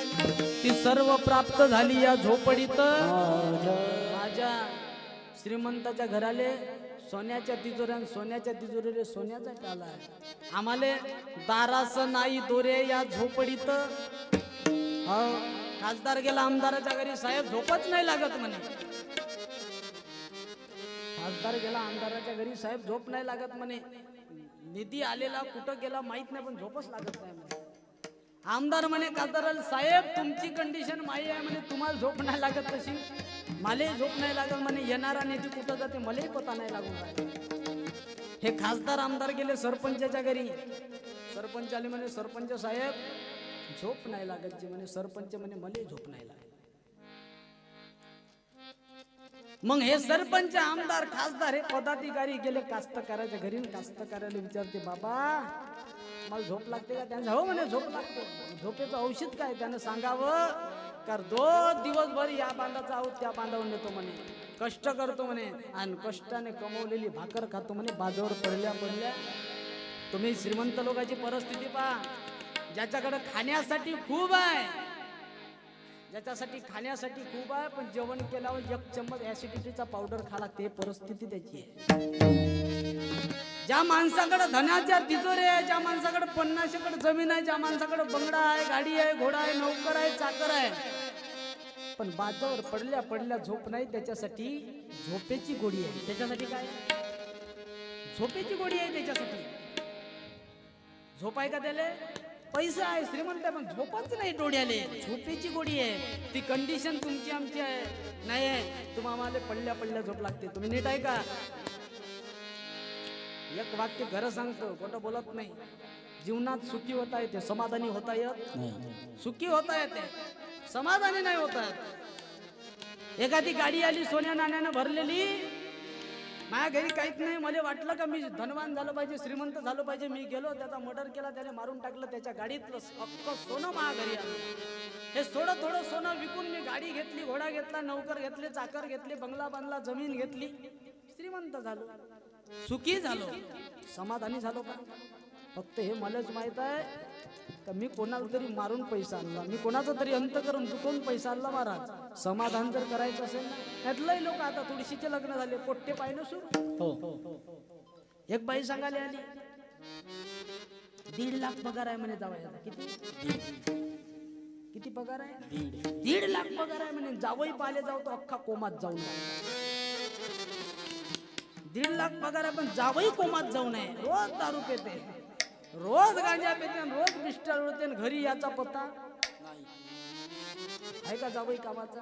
ती सर्व प्राप्त झाली या झोपडीत माझ्या श्रीमंताच्या घराले सोन्याच्या तिजोऱ्या सोन्याच्या तिजोरी सोन्याचा काला आहे आम्हाले दारास नाही दोरे या झोपडीत खासदार गेला आमदाराच्या घरी साहेब झोपच नाही लागत म्हणे खासदार गेला आमदाराच्या घरी साहेब झोप नाही लागत म्हणे निधी आलेला कुठं गेला माहित नाही पण झोपच लागत नाही म्हणे आमदार म्हणे खासदार साहेब तुमची कंडिशन माही आहे म्हणे तुम्हाला झोप नाही लागत तशी मलाही झोप नाही लागत म्हणे येणारा निधी कुठं जाते मलाही पता नाही लागून हे खासदार आमदार गेले सरपंचाच्या घरी सरपंच आले म्हणे सरपंच साहेब झोप नाही लागत जे म्हणे सरपंच म्हणे मलाही झोप नाही लागत मग हे सरपंच आमदार खासदार हे पदाधिकारी गेले कास्तकाराच्या घरी आणि कास्तकाराला विचारते बाबा मला झोप लागते का? त्यांचं हो म्हणे झोप लागते. झोपेचं औषध काय? त्यानं सांगावं का 2 दिवसभर या बांधाचा आहोत त्या बांधावर नेतो म्हणे, कष्ट करतो म्हणे आणि कष्टाने कमवलेली भाकर खातो म्हणे. बाजावर पडल्या पडल्या. तुम्ही श्रीमंत लोकांची परिस्थिती पहा, ज्याच्याकडे खाण्यासाठी खूप आहे, ज्याच्यासाठी खाण्यासाठी खूप आहे, पण जेवण केल्यावर 1 चम्मच ऍसिडिटीचा पावडर खा लागते. ही परिस्थिती त्याची आहे. ज्या माणसाकडे धनाच्या तिजोरी आहे, ज्या माणसाकडे 50 एकर जमीन आहे, ज्या माणसाकडे बंगडा आहे, गाडी आहे, घोडा आहे, नौकर आहे, चाकर आहे, पण बाजावर पडल्या पडल्या झोप नाही. त्याच्यासाठी झोपेची गोडी आहे. त्याच्यासाठी काय? झोपेची गोडी आहे. त्याच्यासाठी झोप आहे का? त्याला पैसा आहे, श्रीमंत आहे, पण झोपच नाही डोळ्याले. झोपेची गोडी आहे. ती कंडिशन तुमची आमची आहे नाही आहे. तुम्हाला पडल्या पडल्या झोप लागते. तुम्ही नीट आहे का? एक वाक्य खरं सांगतो, खोटं बोलत नाही. जीवनात सुखी होता येते, समाधानी होता येत नाही. सुखी होता येते, समाधानी नाही होता येत. एखादी गाडी आली सोन्या नाण्यानं भरलेली, माझ्या घरी काहीच नाही, मला वाटलं का मी धनवान झालं पाहिजे, श्रीमंत झालं पाहिजे. मी गेलो, त्याचा मर्डर केला, त्याने मारून टाकलं. त्याच्या गाडीतलं अख्खं सोनं माझ्या घरी आलं. हे थोडं सोनं विकून मी गाडी घेतली, घोडा घेतला, नौकर घेतले, चाकर घेतले, बंगला बांधला, जमीन घेतली, श्रीमंत झालो, सुखी झालो, समाधानी झालो का? फक्त हे मलाच माहित आहे का मी कोणाला तरी मारून पैसा आणला, मी कोणाचा तरी अंत करून दुखून पैसा आणला महाराज. समाधान जर करायचं असेल ना, त्यातलंही लोक आता तुळशीचे लग्न झाले, पोट्टे पाहिलं सुरू. हो. एक बाई सांगायला आली 1.5 लाख पगार आहे म्हणे जावयाचा. किती पगार आहे? 1.5 लाख पगार आहे म्हणे. जावई पाहिले जाऊ तो अख्खा कोमात जाऊन 1.5 लाख पगार आहे, पण जावई कोमात जाऊ नये. रोज दारू पेते, रोज गांजा पेते, रोज मिस्टर होते, घरी याचा पत्ता आहे का? जावई कामाचा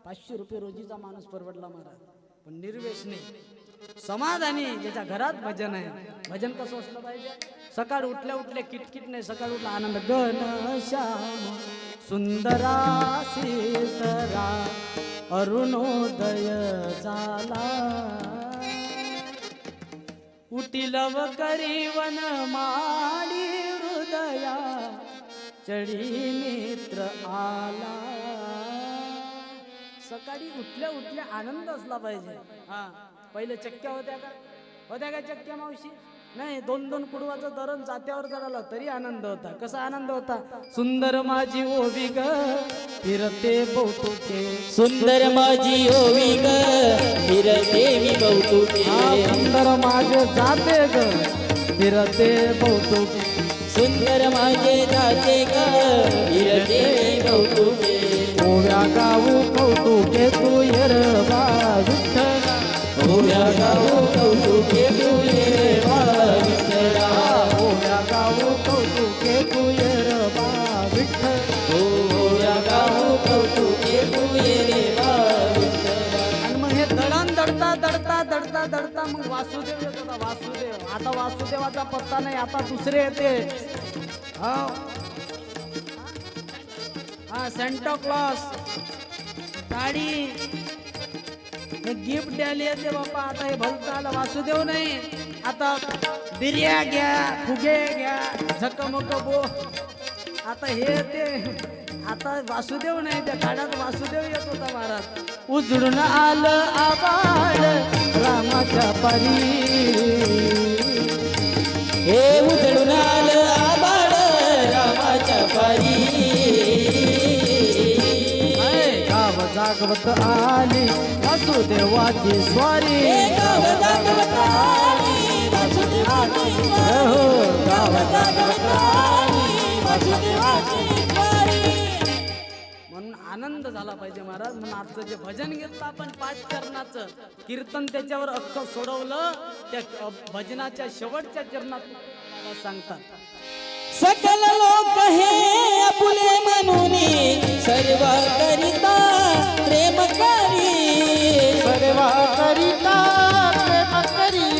500 रुपये रोजीचा माणूस परवडला महाराज, पण निर्वेश नाही, समाधानी, ज्याच्या घरात भजन आहे. भजन कसं असलं पाहिजे? सकाळ उठल्या उठल्या किटकिट नाही, सकाळ उठला आनंद. घनश्याम सुंदरा सीतरा अरुणोदय झाला, उठिलव करीवन माडी हृदया चढी मित्र आला. सकाळी उठल्या उठल्या आनंद असला पाहिजे. हा, पहिले चक्क्या होत्या का? होत्या का चक्क्या मावशी? नाही, 2-2 कुडवाचं दरण जात्यावर जराला तरी आनंद होता. कसा आनंद होता? सुंदर माझी ओवी ग फिरते बहुतुके, सुंदर माझी ओवी ग फिरते मी बहुतुके. सुंदर माझे जाते ग फिरते बहुतुके, सुंदर माझे जाते ग फिरते मी बहुतुके. ओव्या गाऊ कौतुके तू येरबा विठ्ठला, ओव्या गाऊ कौतुके तू येरबा विठ्ठला, ओव्या गाऊ कौतुके तू येरबा विठ्ठला, ओव्या गाऊ कौतुके तू येरबा विठ्ठला. आणि मग हे दळण दडता मग वासुदेव येत होता. वासुदेव, आता वासुदेवाचा पत्ता नाही, आता दुसरे येते. हा, सेंटा क्लॉस गाडी, हे गिफ्ट द्यायला येते बाप्पा. आता हे भलतं आलं, वासुदेव नाही, आता बिर्या घ्या, फुगे घ्या, झकमक बो, आता हे ते. आता वासुदेव नाही, त्या काळात वासुदेव येत होता महाराज. उजळून आलं आबाळ रामाच्या पारी, हे उजळून आलं आबाळ रामाच्या पारी. गाव जागवत आली वासुदेवाची स्वारी, गाव जागवत आली वासुदेवाची स्वारी, गाव जागवत आली वासुदेवाची स्वारी. म्हणून आनंद झाला पाहिजे महाराज. म्हणून आजचं जे भजन घेतलं आपण 5 चरणाचं कीर्तन, त्याच्यावर अख्खं सोडवलं. त्या भजनाच्या शेवटच्या चरणात सांगतात, सकल लोक हे आपुले म्हणून सर्व करिता प्रेम करी, सर्व करिता प्रेम करी,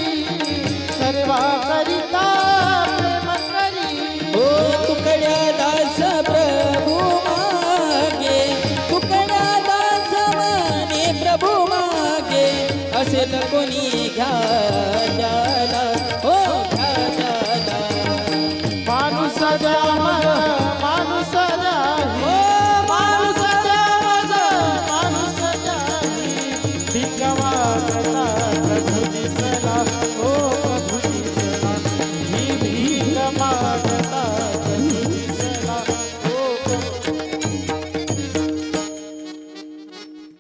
सर्व करिता प्रेम करी. ओ तुकड्या दास प्रभू मागे, तुकड्या दास मने प्रभू मागे, असेल कोणी घ्या त्याला हो घ्या त्याला माणूस द्या माणूस द्या हो माणूस द्या माणूस द्या भीक मागता प्रभू दिसला हो प्रभू दिसला ही भीक मागता प्रभू दिसला हो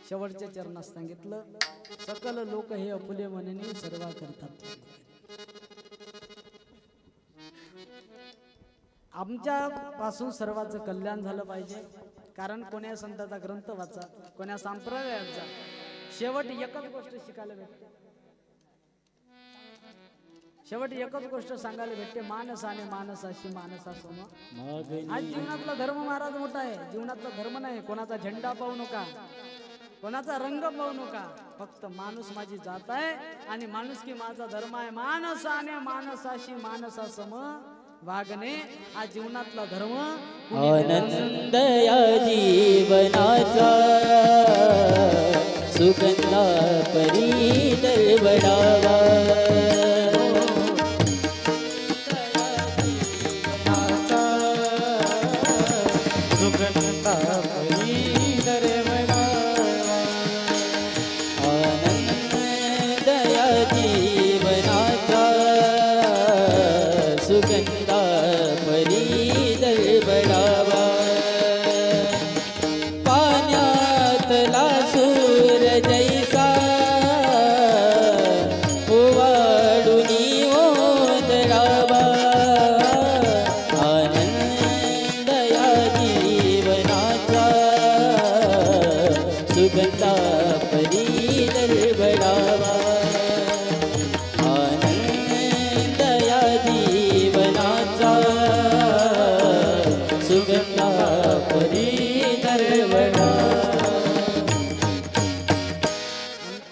शेवटच्या चरणात सांगितलं सकल लोक हे अपुले म्हणणे सर्व करतात. आमच्या पासून सर्वांचं कल्याण झालं पाहिजे. कारण कोण्या संताचा ग्रंथ वाचा, कोण्या संप्रदायाचा, शेवट एकच गोष्ट शिकायला भेटते. शेवट एकच गोष्ट सांगायला भेटते, माणसाने माणसाशी माणसा सम. आज जीवनातला धर्म महाराज मोठा आहे. जीवनातला धर्म नाही, कोणाचा झेंडा पाहू नका, कोणाचा रंग पाहू नका. फक्त माणूस माझी जात आहे आणि माणूस की माझा धर्म आहे. माणसाने माणसाशी माणसा सम वागणे हा जीवनातला धर्म. आनंद या जीवनाचा सुगंधा परी दरवडावा सुगंधा परी दरवडावा. आनंद या जीवनाचा सुगंधा परी दरवडावा पाण्यातला सूर जैसा ओवाळुनी ओदरावा. आनंद या जीवनाचा सुगंधा परी दरवडावा. आनंद या जीवनाचा सुगंधा परी दरवडावा.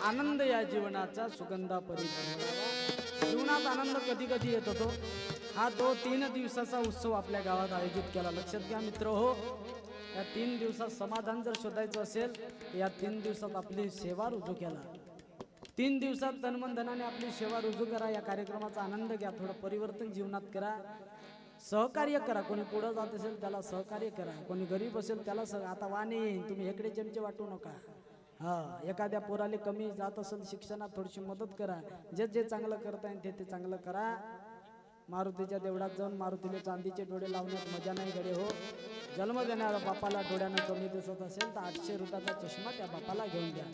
आनंद या जीवनाचा सुगंधा परी दरवडावा. जीवनात आनंद कधी कधी येत होतो. हा तो 3 दिवसाचा उत्सव आपल्या गावात आयोजित केला. लक्षात घ्या मित्र हो, या 3 दिवसात समाधान जर शोधायचं असेल तर या 3 दिवसात आपली सेवा रुजू केला. 3 दिवसात तनमन धनाने आपली सेवा रुजू करा. या कार्यक्रमाचा आनंद घ्या. थोडं परिवर्तन जीवनात करा. सहकार्य करा. कोणी पुढं जात असेल त्याला सहकार्य करा. कोणी गरीब असेल त्याला आता वाणी येईन, तुम्ही इकडे चमचे वाटू नका. हा, एखाद्या पोराले कमी जात असेल शिक्षणात थोडीशी मदत करा. जे जे चांगलं करता येईल ते चांगलं करा. मारुतीच्या देवळात जाऊन मारुतीने चांदीचे डोळे लावण्यात मजा नाही गडे हो. जन्म देणाऱ्या बापाला डोळ्यानं कमी दिसत असेल तर 800 रुपयाचा चष्मा त्या बापाला घेऊन द्या.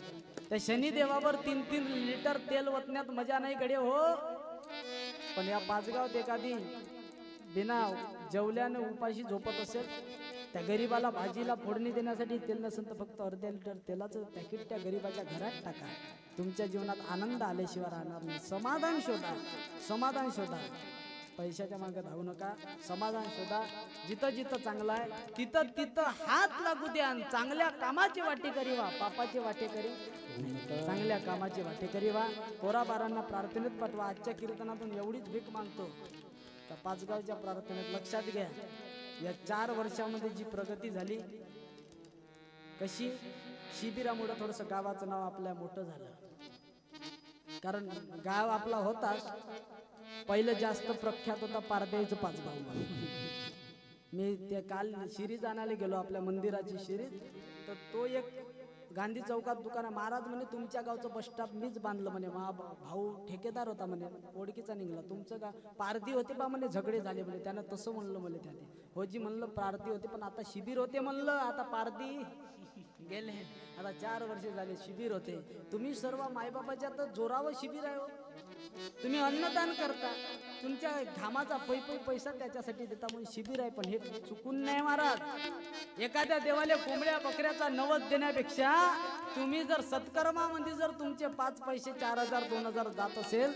त्या शनिदेवावर 3-3 लिटर तेल ओतण्यात मजा नाही गडे हो. पण या पाचगावात एखादी बिना जेवल्यानं उपाशी झोपत असेल, त्या गरीबाला भाजीला फोडणी देण्यासाठी तेल नसेल तर फक्त अर्ध्या लिटर तेलाचं पॅकेट त्या गरीबाच्या घरात टाका. तुमच्या जीवनात आनंद आल्याशिवाय राहणार नाही. समाधान शोधा, समाधान शोधा. पैशाच्या मागे धावू नका. समाधान शोधा. जिथं जिथं चांगलं आहे तिथं तिथं हात लागू द्या. चांगल्या कामाची वाटेकरी व्हा, पापाची वाटेकरी नाही. चांगल्या कामाची वाटेकरी व्हा. पोराबारांना प्रार्थनेत पाठवा. आजच्या कीर्तनातून एवढीच भीक मागतो. त्या पाचगावच्या प्रार्थनेत लक्षात घ्या, या 4 वर्षामध्ये जी प्रगती झाली कशी, शिबिरामुळे थोडंसं गावाचं नाव आपल्या मोठं झालं. कारण गाव आपला होताच, पहिलं जास्त प्रख्यात होता पारदेचं पाचगाव म्हणून. मी ते काल शिरीज आणायला गेलो, आपल्या मंदिराची शिरीज, तर तो एक गांधी चौकात दुकान, महाराज म्हणे तुमच्या गावचं बस स्टॉप मीच बांधलं म्हणे. भाऊ ठेकेदार होता म्हणे, ओळखीचा निघाला. तुमचं का पारधी होते बा म्हणे, झगडे झाले म्हणे. त्यानं तसं म्हणलं म्हणे. त्याने होजी म्हणलं पारधी होते पण आता शिबिर होते म्हणलं. आता पारधी गेले, आता 4 वर्षे झाले शिबिर होते. तुम्ही सर्व मायबापाच्या तर जोरावर शिबिर आहे हो. तुम्ही अन्नदान करता, तुमच्या घामाचा पैसा त्याच्यासाठी देता म्हणून शिबिर आहे. पण हे चुकून नाही महाराज. एखाद्या देवाला कोंबड्या बकऱ्याचा नवस देण्यापेक्षा तुम्ही जर सत्कर्मामध्ये जर तुमचे 5 पैसे 4000 2000 जात असेल,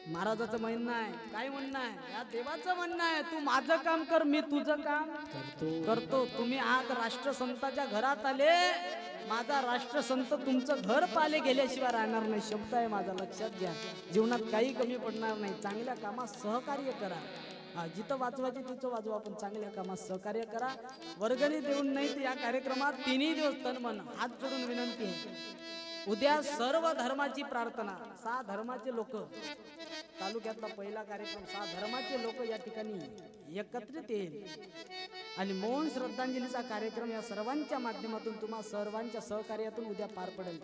महाराजाचं म्हणणं आहे, काय म्हणणं आहे, या देवाचं म्हणणं आहे, तू माझं काम कर, मी तुझं काम करतो. तुम्ही आज राष्ट्रसंताच्या घरात आले, माझा राष्ट्रसंत तुमचं घर पाले गेल्याशिवाय राहणार नाही. शब्द आहे माझा, लक्षात घ्या. जीवनात काही कमी पडणार नाही. चांगल्या कामात सहकार्य करा. हा, जिथं वाचवायचे तिथं वाजवा, पण चांगल्या कामात सहकार्य करा. वर्गणी देऊन नाही तर या कार्यक्रमात 3 दिवस तन मन हात जोडून विनंती आहे, उद्या सर्व धर्माची प्रार्थना, 6 धर्माचे लोक, तालुक्यातला पहिला कार्यक्रम, 6 धर्माचे लोक या ठिकाणी एकत्रित येईल आणि मौन श्रद्धांजलीचा कार्यक्रम या सर्वांच्या माध्यमातून तुम्हा सर्वांच्या सहकार्यातून उद्या पार पडेल.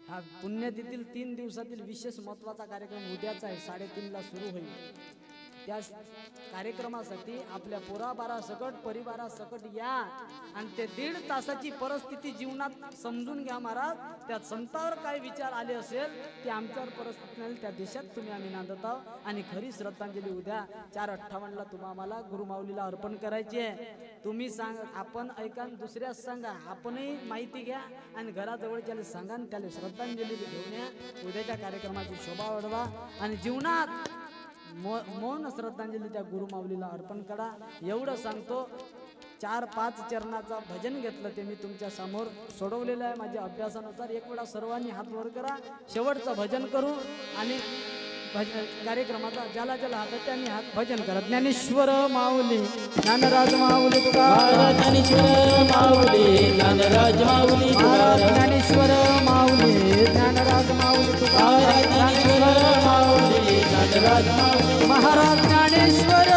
हा पुण्यतिथील 3 दिवसातील विशेष महत्वाचा कार्यक्रम उद्याचा आहे, 3:30ला सुरू होईल. त्या कार्यक्रमासाठी आपल्या पोराबारा सकट परिवारासकट या आणि ते 1.5 तासाची परिस्थिती जीवनात समजून घ्या महाराज. त्या संतावर काय विचार आले असेल ते आमच्यावर परिस्थिती नाही, त्या देशात तुम्ही आम्ही नांदत आहोत आणि खरी श्रद्धांजली उद्या 4:58ला तुम्हा आम्हाला गुरुमाऊलीला अर्पण करायची आहे. तुम्ही सांग, आपण ऐका आणि दुसऱ्याच सांगा, आपणही माहिती घ्या आणि घराजवळच्याला सांगा आणि त्याला श्रद्धांजली घेऊन या. उद्याच्या कार्यक्रमाची शोभा वाढवा आणि जीवनात मौन श्रद्धांजली त्या गुरुमाऊलीला अर्पण करा. एवढं सांगतो. 4-5 चरणाचा भजन घेतलं ते मी तुमच्या समोर सोडवलेलं आहे माझ्या अभ्यासानुसार. एक वेळा सर्वांनी हात वर करा, शेवटचं भजन करू आणि कार्यक्रमाचा ज्याला ज्याला हात त्यांनी हात भजन करा. ज्ञानेश्वर माऊली ज्ञानराज माऊली तुकाराम, ज्ञानेश्वर माऊली ज्ञानराज माऊली तुकाराम, ज्ञानेश्वर माऊली ज्ञानराज माऊली तुकाराम, ज्ञानेश्वर माऊली ज्ञानराज माऊली महाराज ज्ञानेश्वर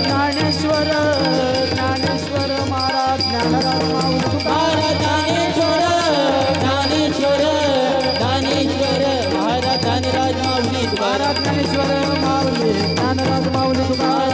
ज्ञानेश्वर ज्ञानेश्वर महाराज ज्ञानराज माऊली तुकाराम, ज्ञानेश्वर ज्ञानेश्वर ज्ञानेश्वर महाराज ज्ञानराज माऊली तुकाराम, ज्ञानेश्वर माऊली ज्ञानराज माऊली तुकाराम.